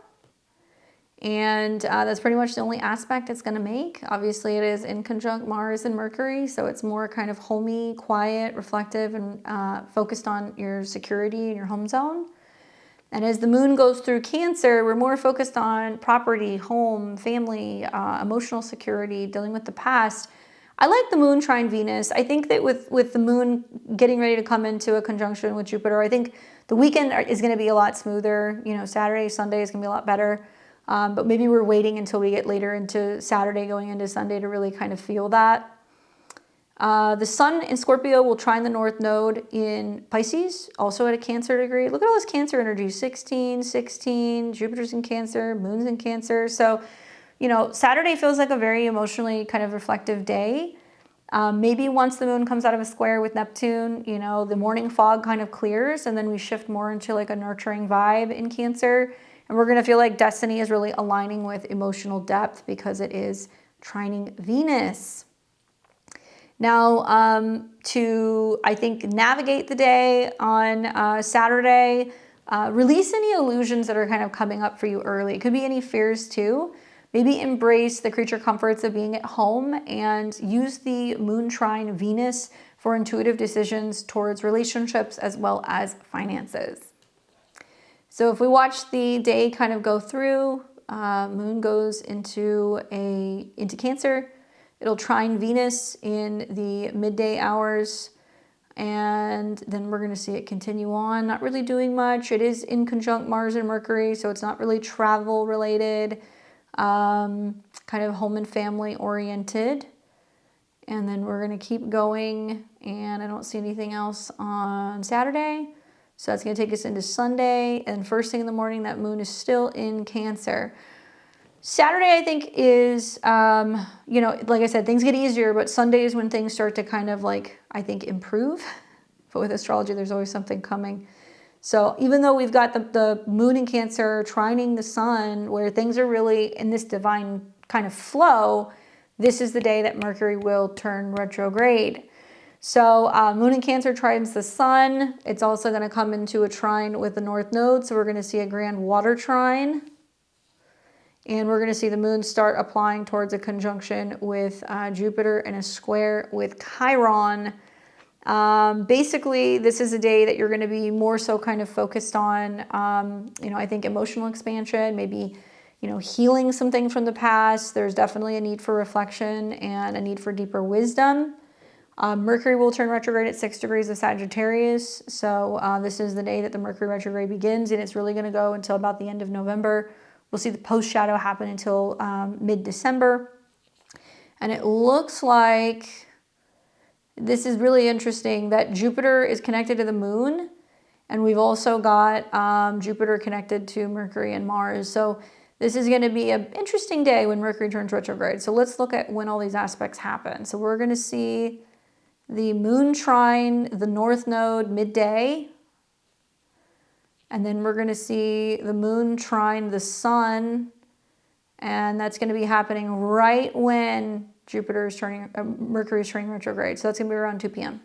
And that's pretty much the only aspect it's going to make. Obviously, it is in conjunct Mars and Mercury, so it's more kind of homey, quiet, reflective, and focused on your security and your home zone. And as the moon goes through Cancer, we're more focused on property, home, family, emotional security, dealing with the past. I like the moon trine Venus. I think that with the moon getting ready to come into a conjunction with Jupiter, I think the weekend is going to be a lot smoother. You know, Saturday, Sunday is going to be a lot better. But maybe we're waiting until we get later into Saturday, going into Sunday to really kind of feel that. The sun in Scorpio will trine the North Node in Pisces, also at a Cancer degree. Look at all this Cancer energy, 16, 16, Jupiter's in Cancer, moon's in Cancer. So, you know, Saturday feels like a very emotionally kind of reflective day. Maybe once the moon comes out of a square with Neptune, you know, the morning fog kind of clears and then we shift more into like a nurturing vibe in Cancer. And we're going to feel like destiny is really aligning with emotional depth because it is trining Venus. Now, to, I think, navigate the day on Saturday, release any illusions that are kind of coming up for you early. It could be any fears too. Maybe embrace the creature comforts of being at home and use the moon trine Venus for intuitive decisions towards relationships as well as finances. So if we watch the day kind of go through, moon goes into Cancer. It'll trine Venus in the midday hours, and then we're going to see it continue on, not really doing much. It is in conjunct Mars and Mercury, so it's not really travel related, kind of home and family oriented. And then we're going to keep going, and I don't see anything else on Saturday. So that's going to take us into Sunday, and first thing in the morning, that moon is still in Cancer. Saturday, I think, is, you know, like I said, things get easier, but Sunday is when things start to kind of like, I think, improve. But with astrology, there's always something coming. So even though we've got the moon in Cancer trining the sun, where things are really in this divine kind of flow, this is the day that Mercury will turn retrograde. So moon in Cancer trines the sun. It's also going to come into a trine with the North Node. So we're going to see a grand water trine. And we're going to see the moon start applying towards a conjunction with Jupiter and a square with Chiron. Basically, this is a day that you're going to be more so kind of focused on, you know, I think emotional expansion, maybe, you know, healing something from the past. There's definitely a need for reflection and a need for deeper wisdom. Mercury will turn retrograde at 6 degrees of Sagittarius. So this is the day that the Mercury retrograde begins, and it's really going to go until about the end of November. We'll see the post shadow happen until mid-December. And it looks like this is really interesting that Jupiter is connected to the moon. And we've also got Jupiter connected to Mercury and Mars. So this is going to be an interesting day when Mercury turns retrograde. So let's look at when all these aspects happen. So we're going to see the moon trine the North Node midday. And then we're going to see the moon trine the sun, and that's going to be happening right when Mercury is turning retrograde. So that's going to be around 2 p.m.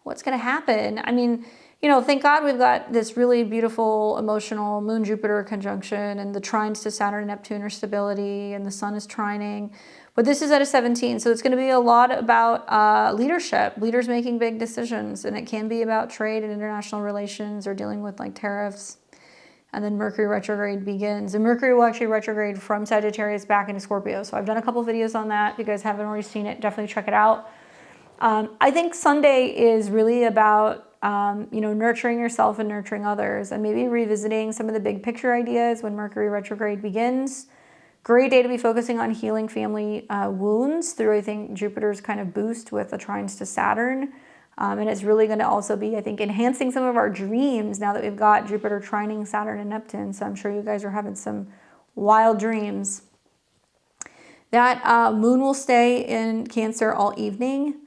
What's going to happen? I mean, you know, thank God we've got this really beautiful emotional moon-Jupiter conjunction, and the trines to Saturn and Neptune are stability, and the sun is trining. But this is at a 17, so it's going to be a lot about leadership, leaders making big decisions, and it can be about trade and international relations or dealing with like tariffs. And then Mercury retrograde begins, and Mercury will actually retrograde from Sagittarius back into Scorpio. So I've done a couple videos on that. If you guys haven't already seen it, definitely check it out. I think Sunday is really about you know, nurturing yourself and nurturing others, and maybe revisiting some of the big picture ideas when Mercury retrograde begins. Great day to be focusing on healing family wounds through, I think, Jupiter's kind of boost with the trines to Saturn. And it's really going to also be, I think, enhancing some of our dreams now that we've got Jupiter trining Saturn and Neptune. So I'm sure you guys are having some wild dreams. That moon will stay in Cancer all evening.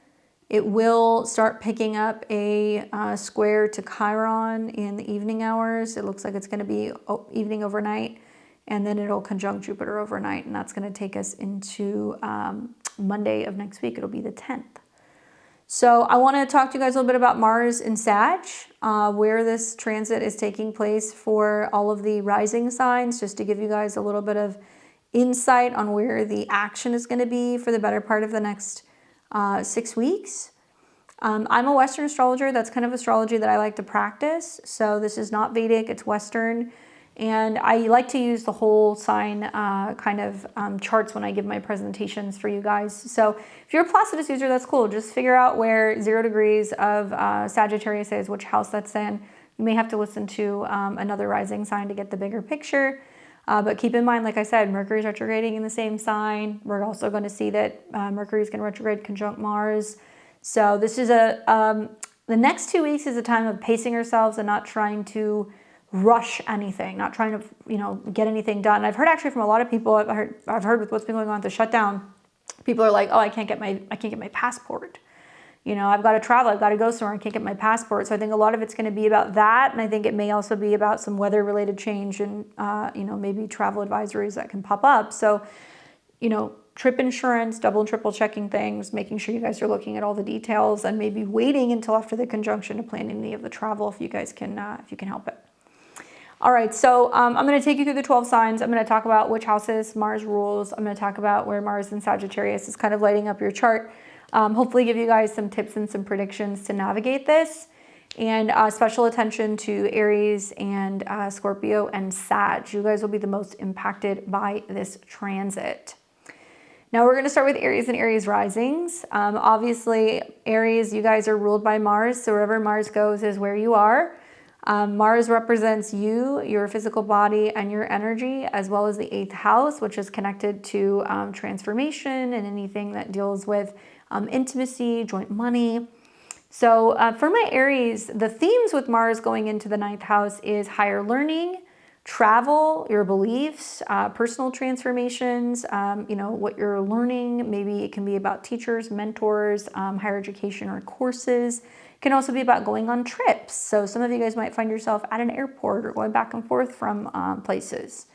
It will start picking up a square to Chiron in the evening hours. It looks like it's going to be evening overnight. And then it'll conjunct Jupiter overnight, and that's going to take us into Monday of next week. It'll be the 10th. So I want to talk to you guys a little bit about Mars in Sag, where this transit is taking place for all of the rising signs, just to give you guys a little bit of insight on where the action is going to be for the better part of the next 6 weeks. I'm a Western astrologer. That's kind of astrology that I like to practice. So this is not Vedic, it's Western. And I like to use the whole sign charts when I give my presentations for you guys. So if you're a Placidus user, that's cool. Just figure out where 0 degrees of Sagittarius is, which house that's in. You may have to listen to another rising sign to get the bigger picture. But keep in mind, like I said, Mercury's retrograding in the same sign. We're also going to see that Mercury's going to retrograde conjunct Mars. So this is the next 2 weeks is a time of pacing ourselves and not trying to rush anything, not trying to, get anything done. I've heard actually from a lot of people, I've heard with what's been going on with the shutdown, people are like, oh, I can't get my passport. I've got to travel, I've got to go somewhere, I can't get my passport. So I think a lot of it's going to be about that. And I think it may also be about some weather related change and, maybe travel advisories that can pop up. So, trip insurance, double and triple checking things, making sure you guys are looking at all the details and maybe waiting until after the conjunction to plan any of the travel if you guys can, if you can help it. All right, so I'm going to take you through the 12 signs. I'm going to talk about which houses Mars rules. I'm going to talk about where Mars in Sagittarius is kind of lighting up your chart. Hopefully give you guys some tips and some predictions to navigate this. And special attention to Aries and Scorpio and Sag. You guys will be the most impacted by this transit. Now we're going to start with Aries and Aries risings. Obviously, Aries, you guys are ruled by Mars. So wherever Mars goes is where you are. Mars represents you, your physical body, and your energy, as well as the 8th house, which is connected to transformation and anything that deals with intimacy, joint money. So for my Aries, the themes with Mars going into the 9th house is higher learning, travel, your beliefs, personal transformations, what you're learning. Maybe it can be about teachers, mentors, higher education or courses. It can also be about going on trips. So some of you guys might find yourself at an airport or going back and forth from places.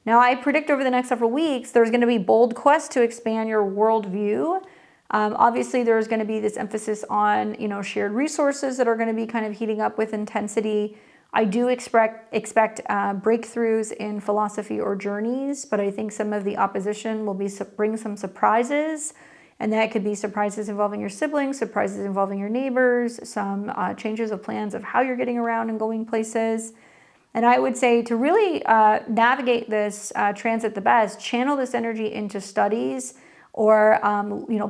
Now I predict over the next several weeks, there's going to be bold quests to expand your worldview. Obviously there's going to be this emphasis on, shared resources that are going to be kind of heating up with intensity. I do expect breakthroughs in philosophy or journeys, but I think some of the opposition will bring some surprises. And that could be surprises involving your siblings, surprises involving your neighbors, some changes of plans of how you're getting around and going places. And I would say to really navigate this transit the best, channel this energy into studies or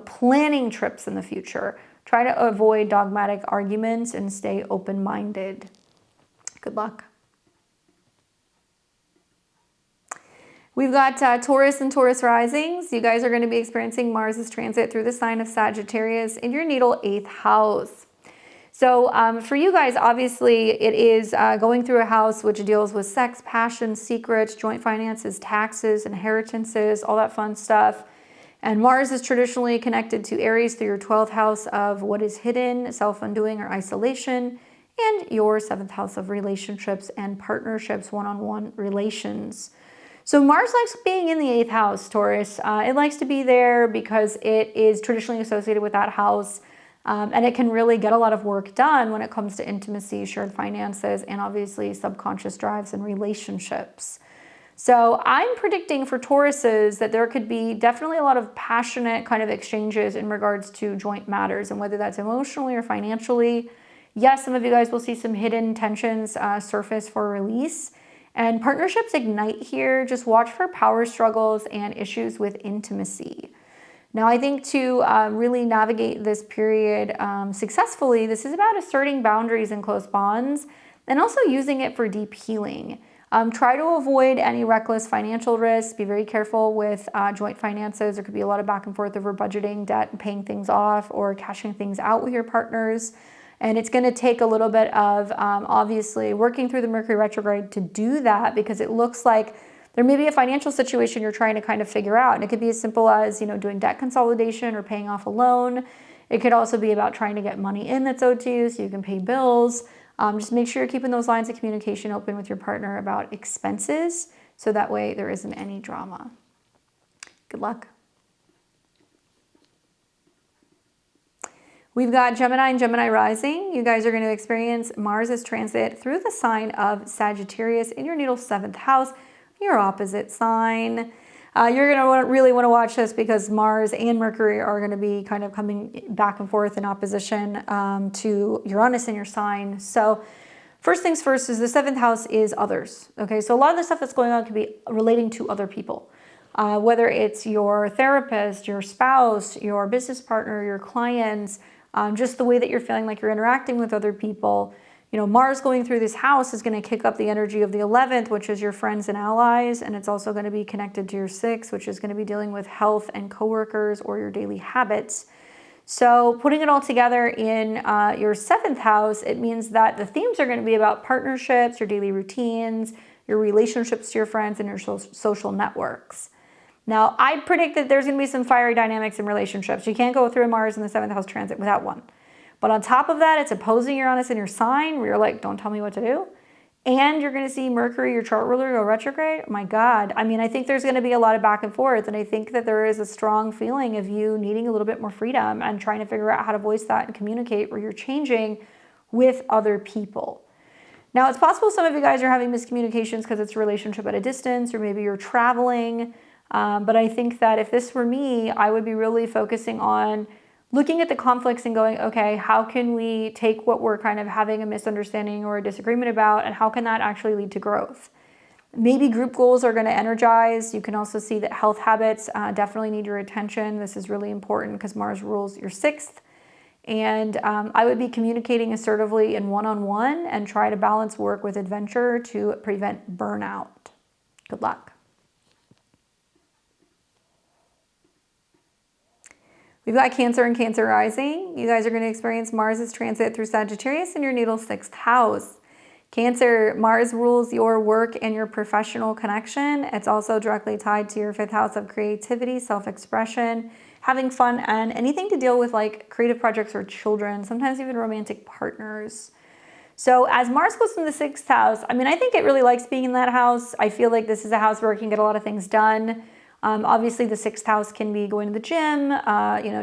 planning trips in the future. Try to avoid dogmatic arguments and stay open-minded. Good luck. We've got Taurus and Taurus risings. You guys are going to be experiencing Mars's transit through the sign of Sagittarius in your natal 8th house. So for you guys, obviously, it is going through a house which deals with sex, passion, secrets, joint finances, taxes, inheritances, all that fun stuff. And Mars is traditionally connected to Aries through your 12th house of what is hidden, self-undoing, or isolation, and your 7th house of relationships and partnerships, one-on-one relations. So Mars likes being in the 8th house, Taurus. It likes to be there because it is traditionally associated with that house. And it can really get a lot of work done when it comes to intimacy, shared finances, and obviously subconscious drives and relationships. So I'm predicting for Tauruses that there could be definitely a lot of passionate kind of exchanges in regards to joint matters, and whether that's emotionally or financially. Yes, some of you guys will see some hidden tensions surface for release. And partnerships ignite here. Just watch for power struggles and issues with intimacy. Now, I think to really navigate this period successfully, this is about asserting boundaries and close bonds and also using it for deep healing. Try to avoid any reckless financial risks. Be very careful with joint finances. There could be a lot of back and forth over budgeting, debt, and paying things off or cashing things out with your partners. And it's going to take a little bit of obviously working through the Mercury retrograde to do that, because it looks like there may be a financial situation you're trying to kind of figure out. And it could be as simple as, doing debt consolidation or paying off a loan. It could also be about trying to get money in that's owed to you so you can pay bills. Just make sure you're keeping those lines of communication open with your partner about expenses, so that way there isn't any drama. Good luck. We've got Gemini and Gemini rising. You guys are going to experience Mars's transit through the sign of Sagittarius in your natal 7th house, your opposite sign. You're going to really want to watch this because Mars and Mercury are going to be kind of coming back and forth in opposition to Uranus in your sign. So first things first is the 7th house is others. Okay, so a lot of the stuff that's going on can be relating to other people. Whether it's your therapist, your spouse, your business partner, your clients, just the way that you're feeling like you're interacting with other people. You know, Mars going through this house is going to kick up the energy of the 11th, which is your friends and allies. And it's also going to be connected to your 6th, which is going to be dealing with health and coworkers or your daily habits. So putting it all together in your 7th house, it means that the themes are going to be about partnerships, your daily routines, your relationships to your friends, and your social networks. Now, I predict that there's going to be some fiery dynamics in relationships. You can't go through a Mars in the 7th house transit without one. But on top of that, it's opposing Uranus in your sign where you're like, don't tell me what to do. And you're going to see Mercury, your chart ruler, go retrograde. Oh my God. I mean, I think there's going to be a lot of back and forth. And I think that there is a strong feeling of you needing a little bit more freedom and trying to figure out how to voice that and communicate where you're changing with other people. Now, it's possible some of you guys are having miscommunications because it's a relationship at a distance or maybe you're traveling. But I think that if this were me, I would be really focusing on looking at the conflicts and going, okay, how can we take what we're kind of having a misunderstanding or a disagreement about, and how can that actually lead to growth? Maybe group goals are going to energize. You can also see that health habits definitely need your attention. This is really important because Mars rules your 6th. And I would be communicating assertively in one-on-one and try to balance work with adventure to prevent burnout. Good luck. We've got Cancer and Cancer rising. You guys are going to experience Mars's transit through Sagittarius in your natal 6th house. Cancer, Mars rules your work and your professional connection. It's also directly tied to your 5th house of creativity, self-expression, having fun, and anything to deal with like creative projects or children, sometimes even romantic partners. So as Mars goes in the 6th house, I mean, I think it really likes being in that house. I feel like this is a house where it can get a lot of things done. Obviously, the 6th house can be going to the gym,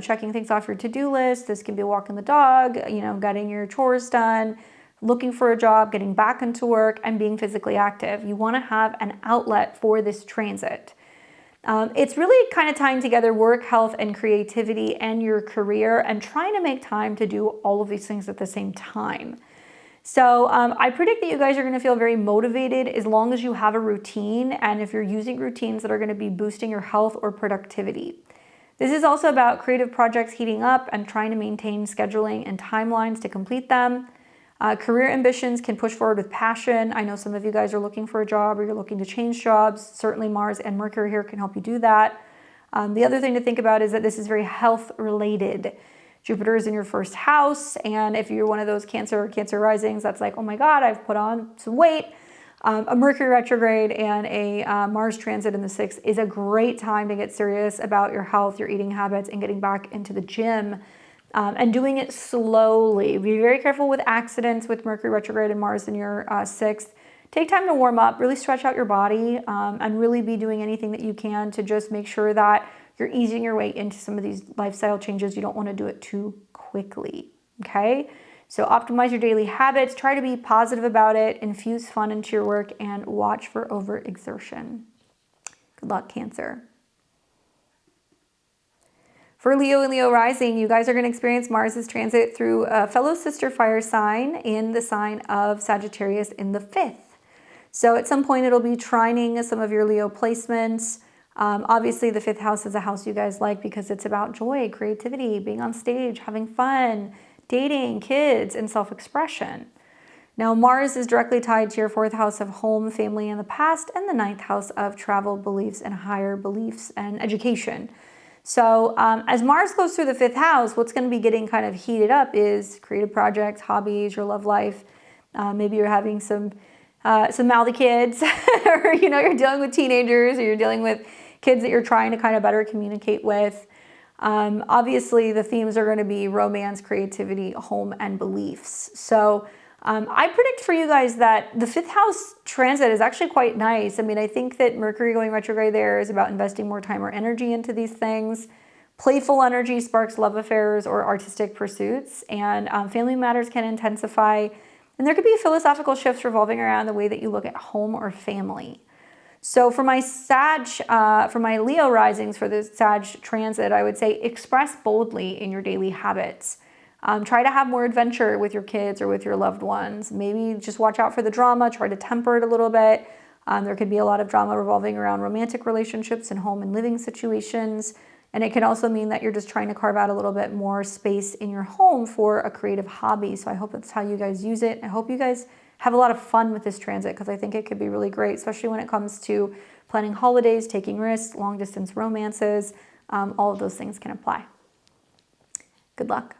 checking things off your to-do list. This can be walking the dog, getting your chores done, looking for a job, getting back into work, and being physically active. You want to have an outlet for this transit. It's really kind of tying together work, health, and creativity and your career and trying to make time to do all of these things at the same time. So I predict that you guys are going to feel very motivated as long as you have a routine and if you're using routines that are going to be boosting your health or productivity. This is also about creative projects heating up and trying to maintain scheduling and timelines to complete them. Career ambitions can push forward with passion. I know some of you guys are looking for a job or you're looking to change jobs. Certainly Mars and Mercury here can help you do that. The other thing to think about is that this is very health related. Jupiter is in your 1st house, and if you're one of those Cancer or Cancer risings, that's like, oh my God, I've put on some weight. A Mercury retrograde and a Mars transit in the 6th is a great time to get serious about your health, your eating habits, and getting back into the gym and doing it slowly. Be very careful with accidents with Mercury retrograde and Mars in your 6th. Take time to warm up, really stretch out your body, and really be doing anything that you can to just make sure that you're easing your way into some of these lifestyle changes. You don't want to do it too quickly, okay? So optimize your daily habits, try to be positive about it, infuse fun into your work, and watch for overexertion. Good luck, Cancer. For Leo and Leo rising, you guys are going to experience Mars's transit through a fellow sister fire sign in the sign of Sagittarius in the 5th. So at some point it'll be trining some of your Leo placements. Obviously, the 5th house is a house you guys like because it's about joy, creativity, being on stage, having fun, dating, kids, and self-expression. Now, Mars is directly tied to your 4th house of home, family, and the past, and the 9th house of travel, beliefs, and higher beliefs and education. So as Mars goes through the 5th house, what's going to be getting kind of heated up is creative projects, hobbies, your love life. Maybe you're having some mouthy kids, or you're dealing with teenagers, or you're dealing with kids that you're trying to kind of better communicate with. Obviously, the themes are going to be romance, creativity, home, and beliefs. So I predict for you guys that the 5th house transit is actually quite nice. I mean, I think that Mercury going retrograde there is about investing more time or energy into these things. Playful energy sparks love affairs or artistic pursuits, and family matters can intensify. And there could be philosophical shifts revolving around the way that you look at home or family. So for my for my Leo risings for the Sag transit, I would say express boldly in your daily habits. Try to have more adventure with your kids or with your loved ones. Maybe just watch out for the drama, try to temper it a little bit. There could be a lot of drama revolving around romantic relationships and home and living situations. And it can also mean that you're just trying to carve out a little bit more space in your home for a creative hobby. So I hope that's how you guys use it. I hope you guys have a lot of fun with this transit because I think it could be really great, especially when it comes to planning holidays, taking risks, long distance romances. All of those things can apply. Good luck.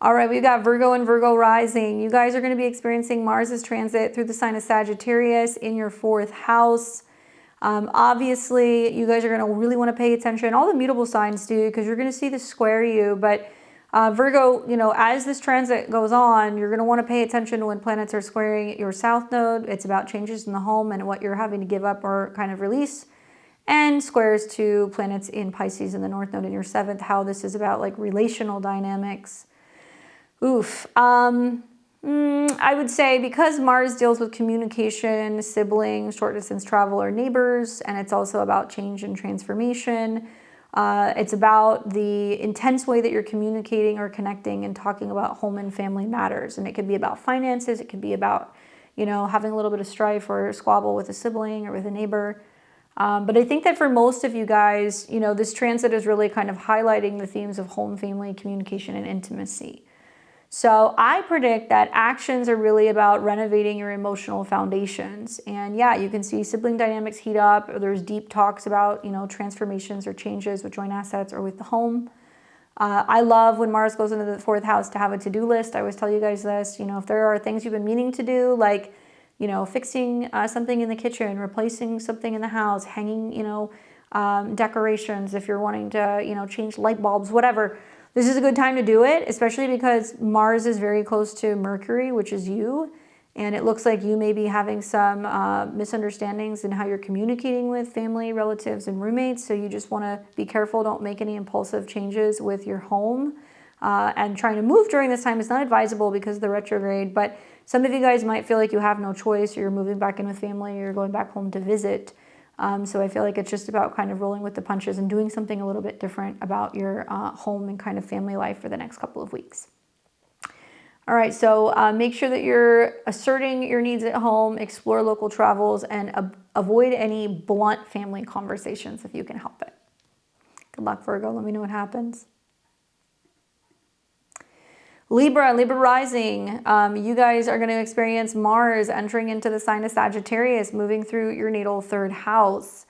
All right, we've got Virgo and Virgo rising. You guys are going to be experiencing Mars's transit through the sign of Sagittarius in your 4th house. Obviously, you guys are going to really want to pay attention. All the mutable signs do because you're going to see this square you. But Virgo, you know, as this transit goes on, you're going to want to pay attention to when planets are squaring your south node. It's about changes in the home and what you're having to give up or kind of release. And squares to planets in Pisces and the north node in your 7th, how this is about like relational dynamics. Oof. I would say because Mars deals with communication, siblings, short distance travel, or neighbors, and it's also about change and transformation. It's about the intense way that you're communicating or connecting and talking about home and family matters. And it could be about finances. It could be about, you know, having a little bit of strife or squabble with a sibling or with a neighbor. But I think that for most of you guys, you know, this transit is really kind of highlighting the themes of home, family, communication, and intimacy. So I predict that actions are really about renovating your emotional foundations. And yeah, you can see sibling dynamics heat up, or there's deep talks about, you know, transformations or changes with joint assets or with the home. I love when Mars goes into the 4th house to have a to-do list. I always tell you guys this, you know, if there are things you've been meaning to do, like, you know, fixing something in the kitchen, replacing something in the house, hanging, you know, decorations, if you're wanting to, you know, change light bulbs, whatever. This is a good time to do it, especially because Mars is very close to Mercury, which is you. And it looks like you may be having some misunderstandings in how you're communicating with family, relatives, and roommates. So you just want to be careful. Don't make any impulsive changes with your home. And trying to move during this time is not advisable because of the retrograde. But some of you guys might feel like you have no choice, or you're moving back in with family, or you're going back home to visit. So I feel like it's just about kind of rolling with the punches and doing something a little bit different about your home and kind of family life for the next couple of weeks. All right, so make sure that you're asserting your needs at home, explore local travels, and avoid any blunt family conversations if you can help it. Good luck, Virgo. Let me know what happens. Libra rising, you guys are going to experience Mars entering into the sign of Sagittarius, moving through your natal 3rd house.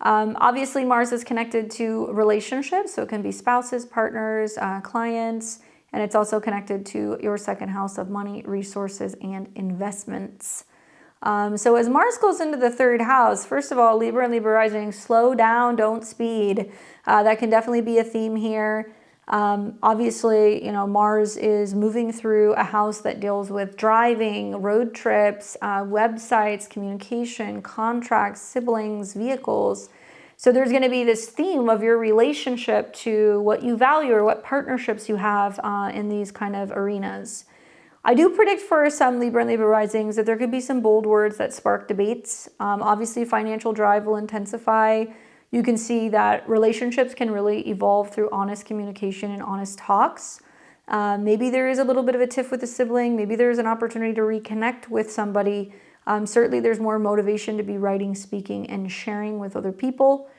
Obviously, Mars is connected to relationships, so it can be spouses, partners, clients, and it's also connected to your 2nd house of money, resources, and investments. So as Mars goes into the 3rd house, first of all, Libra and Libra rising, slow down, don't speed. That can definitely be a theme here. Obviously, you know, Mars is moving through a house that deals with driving, road trips, websites, communication, contracts, siblings, vehicles. So there's going to be this theme of your relationship to what you value or what partnerships you have in these kind of arenas. I do predict for some Libra and Libra risings that there could be some bold words that spark debates. Obviously, financial drive will intensify. You can see that relationships can really evolve through honest communication and honest talks. Maybe there is a little bit of a tiff with a sibling. Maybe there's an opportunity to reconnect with somebody. Certainly there's more motivation to be writing, speaking, and sharing with other people.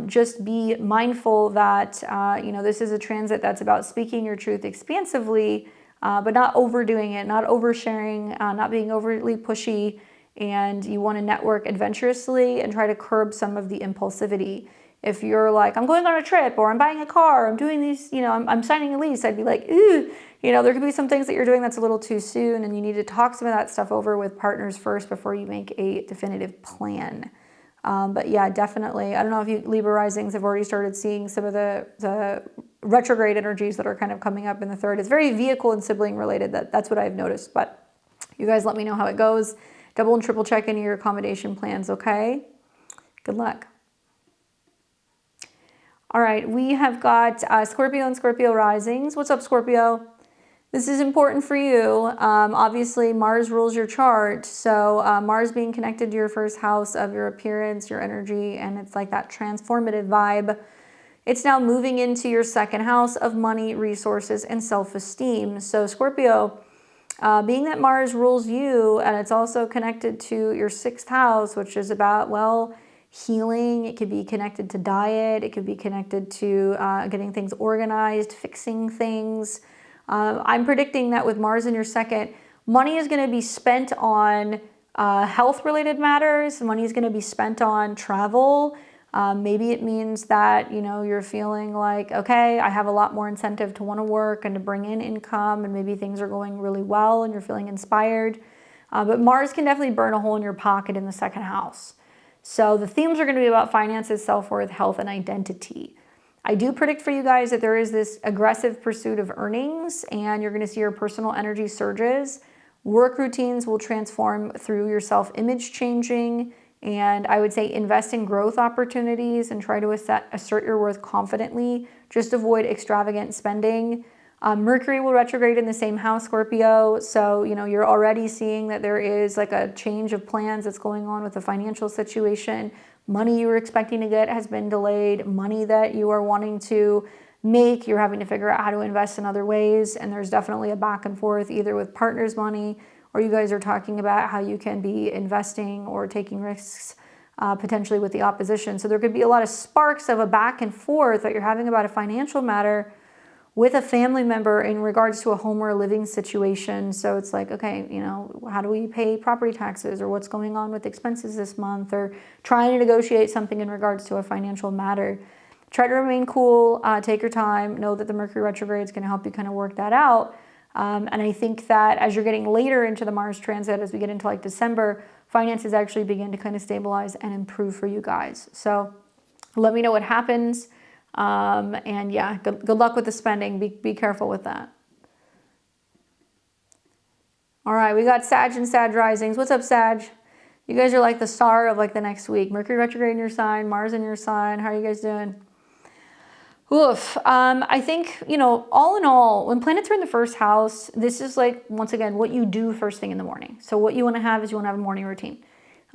Just be mindful that, you know, this is a transit that's about speaking your truth expansively, but not overdoing it, not oversharing, not being overly pushy. And you want to network adventurously and try to curb some of the impulsivity. If you're like, I'm going on a trip, or I'm buying a car, I'm doing these, you know, I'm signing a lease, I'd be like, ooh, you know, there could be some things that you're doing that's a little too soon, and you need to talk some of that stuff over with partners first before you make a definitive plan. But yeah, definitely. I don't know if you Libra risings have already started seeing some of the retrograde energies that are kind of coming up in the 3rd. It's very vehicle and sibling related. That's what I've noticed. But you guys let me know how it goes. Double and triple check any of your accommodation plans, okay? Good luck. All right, we have got Scorpio and Scorpio risings. What's up, Scorpio? This is important for you. Obviously, Mars rules your chart. So Mars being connected to your first house of your appearance, your energy, and it's like that transformative vibe. It's now moving into your second house of money, resources, and self-esteem. So Scorpio, being that Mars rules you, and it's also connected to your sixth house, which is about, well, healing. It could be connected to diet. It could be connected to getting things organized, fixing things. I'm predicting that with Mars in your second, money is going to be spent on health-related matters. Money is going to be spent on travel. Maybe it means that, you know, you're feeling like, okay, I have a lot more incentive to want to work and to bring in income, and maybe things are going really well and you're feeling inspired. But Mars can definitely burn a hole in your pocket in the second house. So the themes are going to be about finances, self-worth, health, and identity. I do predict for you guys that there is this aggressive pursuit of earnings, and you're going to see your personal energy surges. Work routines will transform through your self-image changing, and I would say invest in growth opportunities and try to assert your worth confidently. Just avoid extravagant spending. Mercury will retrograde in the same house, Scorpio. So, you know, you're already seeing that there is like a change of plans that's going on with the financial situation. Money you were expecting to get has been delayed. Money that you are wanting to make, you're having to figure out how to invest in other ways. And there's definitely a back and forth either with partners' money, or you guys are talking about how you can be investing or taking risks potentially with the opposition. So there could be a lot of sparks of a back and forth that you're having about a financial matter with a family member in regards to a home or a living situation. So it's like, okay, you know, how do we pay property taxes, or what's going on with expenses this month, or trying to negotiate something in regards to a financial matter. Try to remain cool, take your time, know that the Mercury retrograde is going to help you kind of work that out. And I think that as you're getting later into the Mars transit, as we get into like December, finances actually begin to kind of stabilize and improve for you guys. So let me know what happens. And yeah, good luck with the spending. Be careful with that. All right, we got Sag and Sag risings. What's up, Sag? You guys are like the star of like the next week. Mercury retrograde in your sign, Mars in your sign. How are you guys doing? Oof. I think, you know, all in all, when planets are in the first house, this is like, once again, what you do first thing in the morning. So what you want to have is you want to have a morning routine.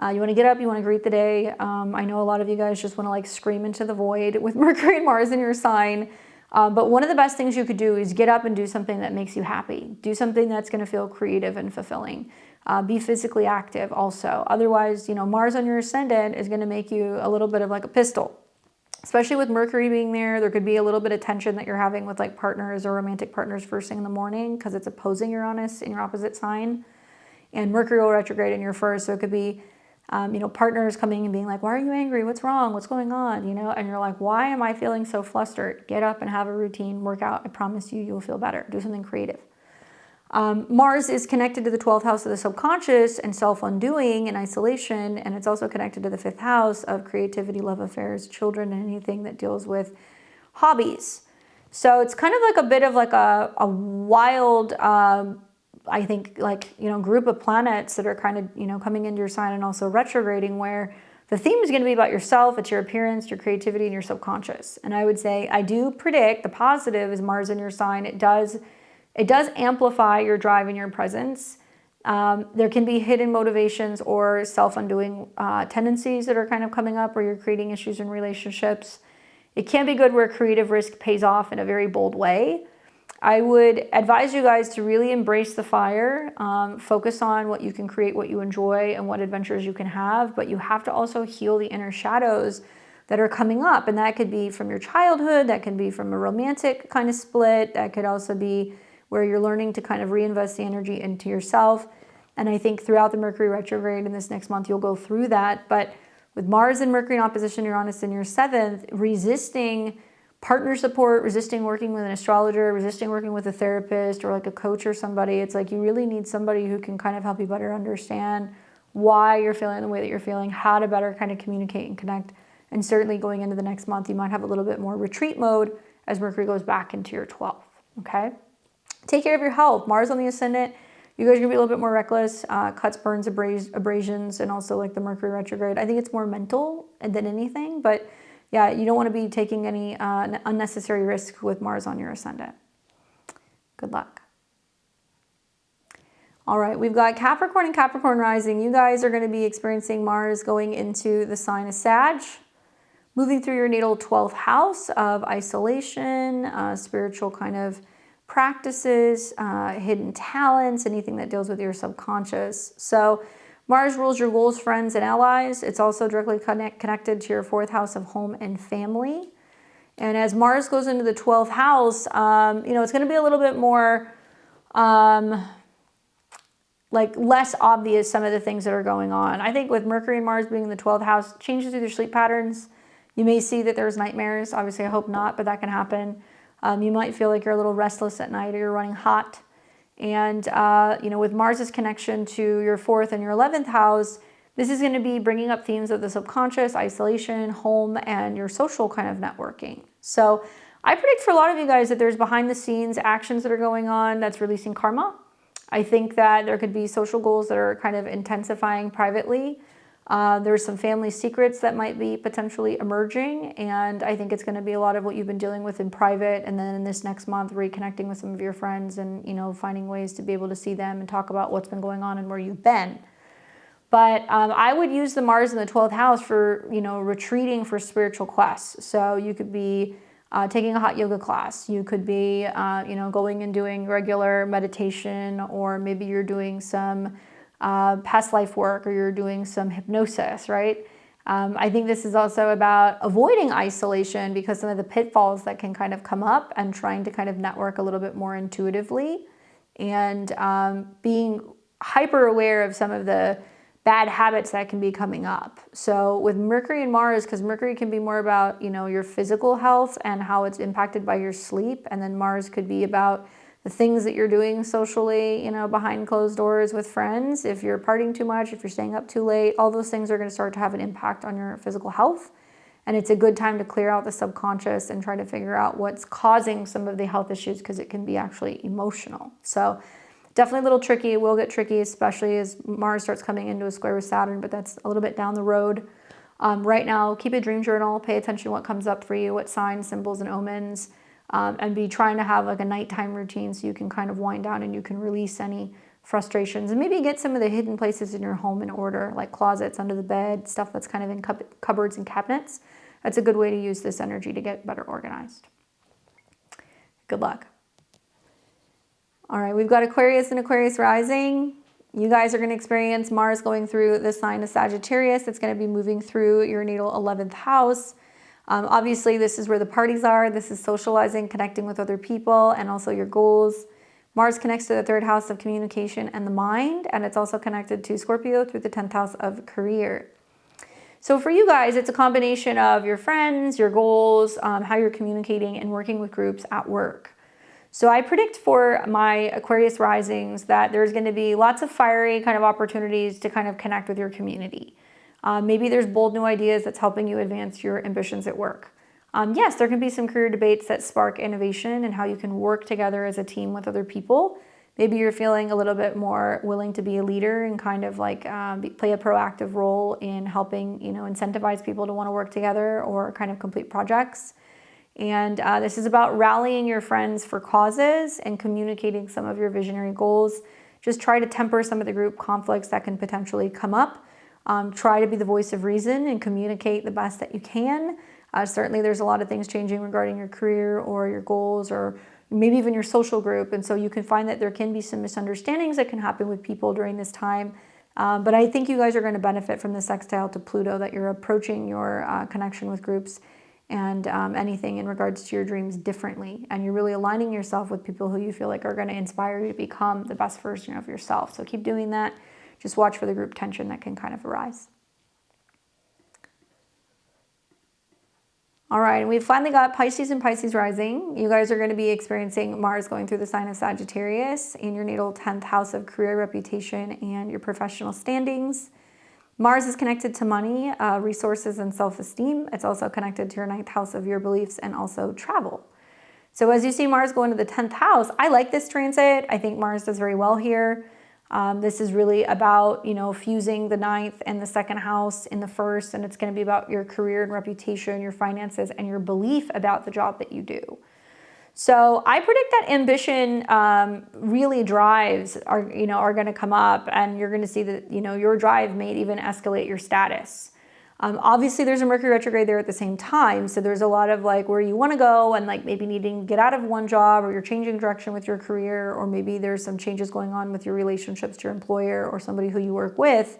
You want to get up, you want to greet the day. I know a lot of you guys just want to like scream into the void with Mercury and Mars in your sign. But one of the best things you could do is get up and do something that makes you happy. Do something that's going to feel creative and fulfilling. Be physically active also. Otherwise, you know, Mars on your ascendant is going to make you a little bit of like a pistol. Especially with Mercury being there could be a little bit of tension that you're having with like partners or romantic partners first thing in the morning because it's opposing Uranus in your opposite sign. And Mercury will retrograde in your first, so it could be you know, partners coming and being like, why are you angry? What's wrong? What's going on? You know, and you're like, why am I feeling so flustered? Get up and have a routine, work out. I promise you, you'll feel better. Do something creative. Mars is connected to the 12th house of the subconscious and self-undoing and isolation. And it's also connected to the 5th house of creativity, love affairs, children, and anything that deals with hobbies. So it's kind of like a bit of like a wild, I think, like, you know, group of planets that are kind of, you know, coming into your sign and also retrograding, where the theme is going to be about yourself. It's your appearance, your creativity, and your subconscious. And I would say, I do predict the positive is Mars in your sign. It does amplify your drive and your presence. There can be hidden motivations or self-undoing tendencies that are kind of coming up where you're creating issues in relationships. It can be good where creative risk pays off in a very bold way. I would advise you guys to really embrace the fire, focus on what you can create, what you enjoy, and what adventures you can have, but you have to also heal the inner shadows that are coming up. And that could be from your childhood, that can be from a romantic kind of split, that could also be where you're learning to kind of reinvest the energy into yourself. And I think throughout the Mercury retrograde in this next month, you'll go through that. But with Mars and Mercury in opposition to Uranus in your 7th, resisting partner support, resisting working with an astrologer, resisting working with a therapist or like a coach or somebody, it's like you really need somebody who can kind of help you better understand why you're feeling the way that you're feeling, how to better kind of communicate and connect. And certainly going into the next month, you might have a little bit more retreat mode as Mercury goes back into your 12th, okay? Take care of your health. Mars on the ascendant, you guys are gonna be a little bit more reckless, cuts, burns, abrasions, and also like the Mercury retrograde. I think it's more mental than anything, but yeah, you don't want to be taking any unnecessary risk with Mars on your ascendant. Good luck. All right, we've got Capricorn and Capricorn rising. You guys are going to be experiencing Mars going into the sign of Sag, moving through your natal 12th house of isolation, spiritual kind of practices, hidden talents, anything that deals with your subconscious. So Mars rules your goals, friends, and allies. It's also directly connected to your 4th house of home and family. And as Mars goes into the 12th house, it's going to be a little bit more like less obvious, some of the things that are going on. I think with Mercury and Mars being in the 12th house, changes with your sleep patterns. You may see that there's nightmares. Obviously, I hope not, but that can happen. You might feel like you're a little restless at night or you're running hot. And, with Mars's connection to your 4th and your 11th house, this is going to be bringing up themes of the subconscious, isolation, home, and your social kind of networking. So I predict for a lot of you guys that there's behind the scenes actions that are going on that's releasing karma. I think that there could be social goals that are kind of intensifying privately. There's some family secrets that might be potentially emerging, and I think it's going to be a lot of what you've been dealing with in private, and then in this next month reconnecting with some of your friends and finding ways to be able to see them and talk about what's been going on and where you've been. But I would use the Mars in the 12th house for retreating for spiritual quests. So you could be taking a hot yoga class. You could be going and doing regular meditation, or maybe you're doing some past life work, or you're doing some hypnosis, right? I think this is also about avoiding isolation, because some of the pitfalls that can kind of come up, and trying to kind of network a little bit more intuitively, and being hyper aware of some of the bad habits that can be coming up. So with Mercury and Mars, because Mercury can be more about your physical health and how it's impacted by your sleep, and then Mars could be about the things that you're doing socially, behind closed doors with friends. If you're partying too much, if you're staying up too late, all those things are going to start to have an impact on your physical health. And it's a good time to clear out the subconscious and try to figure out what's causing some of the health issues, because it can be actually emotional. So definitely a little tricky. It will get tricky, especially as Mars starts coming into a square with Saturn, but that's a little bit down the road. Right now, keep a dream journal. Pay attention to what comes up for you, what signs, symbols, and omens. And be trying to have like a nighttime routine so you can kind of wind down and you can release any frustrations, and maybe get some of the hidden places in your home in order, like closets, under the bed, stuff that's kind of in cupboards and cabinets. That's a good way to use this energy to get better organized. Good luck. All right, we've got Aquarius and Aquarius rising. You guys are going to experience Mars going through the sign of Sagittarius. It's going to be moving through your natal 11th house. Obviously, this is where the parties are. This is socializing, connecting with other people, and also your goals. Mars connects to the 3rd house of communication and the mind, and it's also connected to Scorpio through the 10th house of career. So for you guys, it's a combination of your friends, your goals, how you're communicating, and working with groups at work. So I predict for my Aquarius risings that there's going to be lots of fiery kind of opportunities to kind of connect with your community. Maybe there's bold new ideas that's helping you advance your ambitions at work. Yes, there can be some career debates that spark innovation and how you can work together as a team with other people. Maybe you're feeling a little bit more willing to be a leader and kind of like play a proactive role in helping, incentivize people to want to work together or kind of complete projects. And this is about rallying your friends for causes and communicating some of your visionary goals. Just try to temper some of the group conflicts that can potentially come up. Try to be the voice of reason and communicate the best that you can. Certainly there's a lot of things changing regarding your career or your goals, or maybe even your social group. And so you can find that there can be some misunderstandings that can happen with people during this time. But I think you guys are going to benefit from the sextile to Pluto, that you're approaching your connection with groups and anything in regards to your dreams differently. And you're really aligning yourself with people who you feel like are going to inspire you to become the best version of yourself. So keep doing that. Just watch for the group tension that can kind of arise. All right, and we've finally got Pisces and Pisces rising. You guys are going to be experiencing Mars going through the sign of Sagittarius in your natal 10th house of career, reputation, and your professional standings. Mars is connected to money, resources, and self-esteem. It's also connected to your 9th house of your beliefs and also travel. So as you see Mars go into the 10th house, I like this transit. I think Mars does very well here. This is really about, fusing the 9th and the 2nd house in the 1st, and it's going to be about your career and reputation, your finances, and your belief about the job that you do. So I predict that ambition really drives are going to come up, and you're going to see that, your drive may even escalate your status. Obviously there's a Mercury retrograde there at the same time. So there's a lot of like where you want to go and like maybe needing to get out of one job, or you're changing direction with your career, or maybe there's some changes going on with your relationships to your employer or somebody who you work with,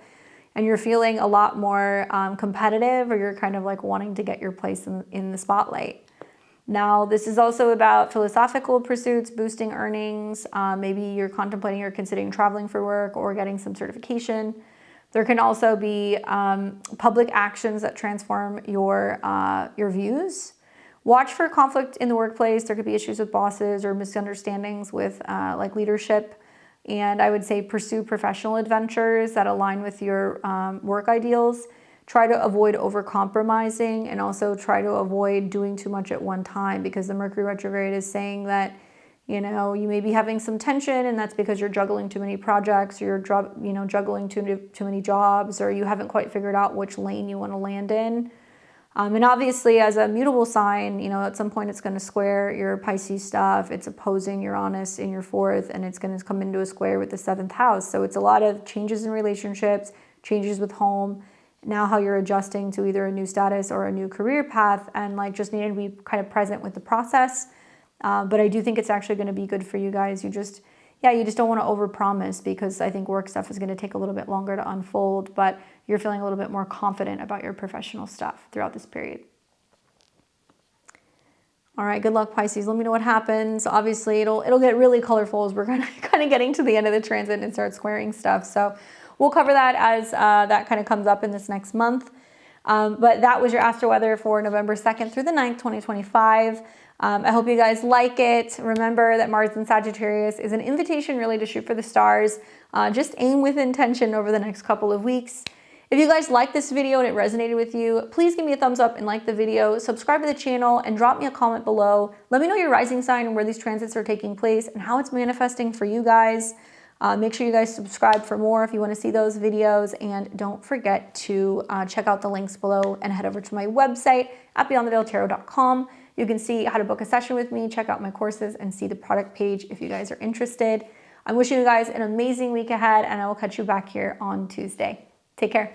and you're feeling a lot more competitive, or you're kind of like wanting to get your place in the spotlight. Now, this is also about philosophical pursuits, boosting earnings. Maybe you're contemplating or considering traveling for work or getting some certification. There can also be public actions that transform your views. Watch for conflict in the workplace. There could be issues with bosses or misunderstandings with like leadership. And I would say pursue professional adventures that align with your work ideals. Try to avoid over-compromising, and also try to avoid doing too much at one time, because the Mercury retrograde is saying that, you may be having some tension, and that's because you're juggling too many projects, or you're juggling too many jobs, or you haven't quite figured out which lane you want to land in. And obviously, as a mutable sign, at some point it's going to square your Pisces stuff. It's opposing Uranus in your 4th, and it's going to come into a square with the 7th house. So it's a lot of changes in relationships, changes with home, now how you're adjusting to either a new status or a new career path, and like just needing to be kind of present with the process. But I do think it's actually going to be good for you guys. You just don't want to overpromise, because I think work stuff is going to take a little bit longer to unfold, but you're feeling a little bit more confident about your professional stuff throughout this period. All right, good luck, Pisces. Let me know what happens. Obviously, it'll get really colorful as we're kind of getting to the end of the transit and start squaring stuff. So we'll cover that as that kind of comes up in this next month. But that was your astro weather for November 2nd through the 9th, 2025. I hope you guys like it. Remember that Mars in Sagittarius is an invitation really to shoot for the stars. Just aim with intention over the next couple of weeks. If you guys liked this video and it resonated with you, please give me a thumbs up and like the video, subscribe to the channel, and drop me a comment below. Let me know your rising sign and where these transits are taking place and how it's manifesting for you guys. Make sure you guys subscribe for more if you want to see those videos, and don't forget to check out the links below and head over to my website at beyondtheveiltarot.com. You can see how to book a session with me, check out my courses, and see the product page if you guys are interested. I'm wishing you guys an amazing week ahead, and I will catch you back here on Tuesday. Take care.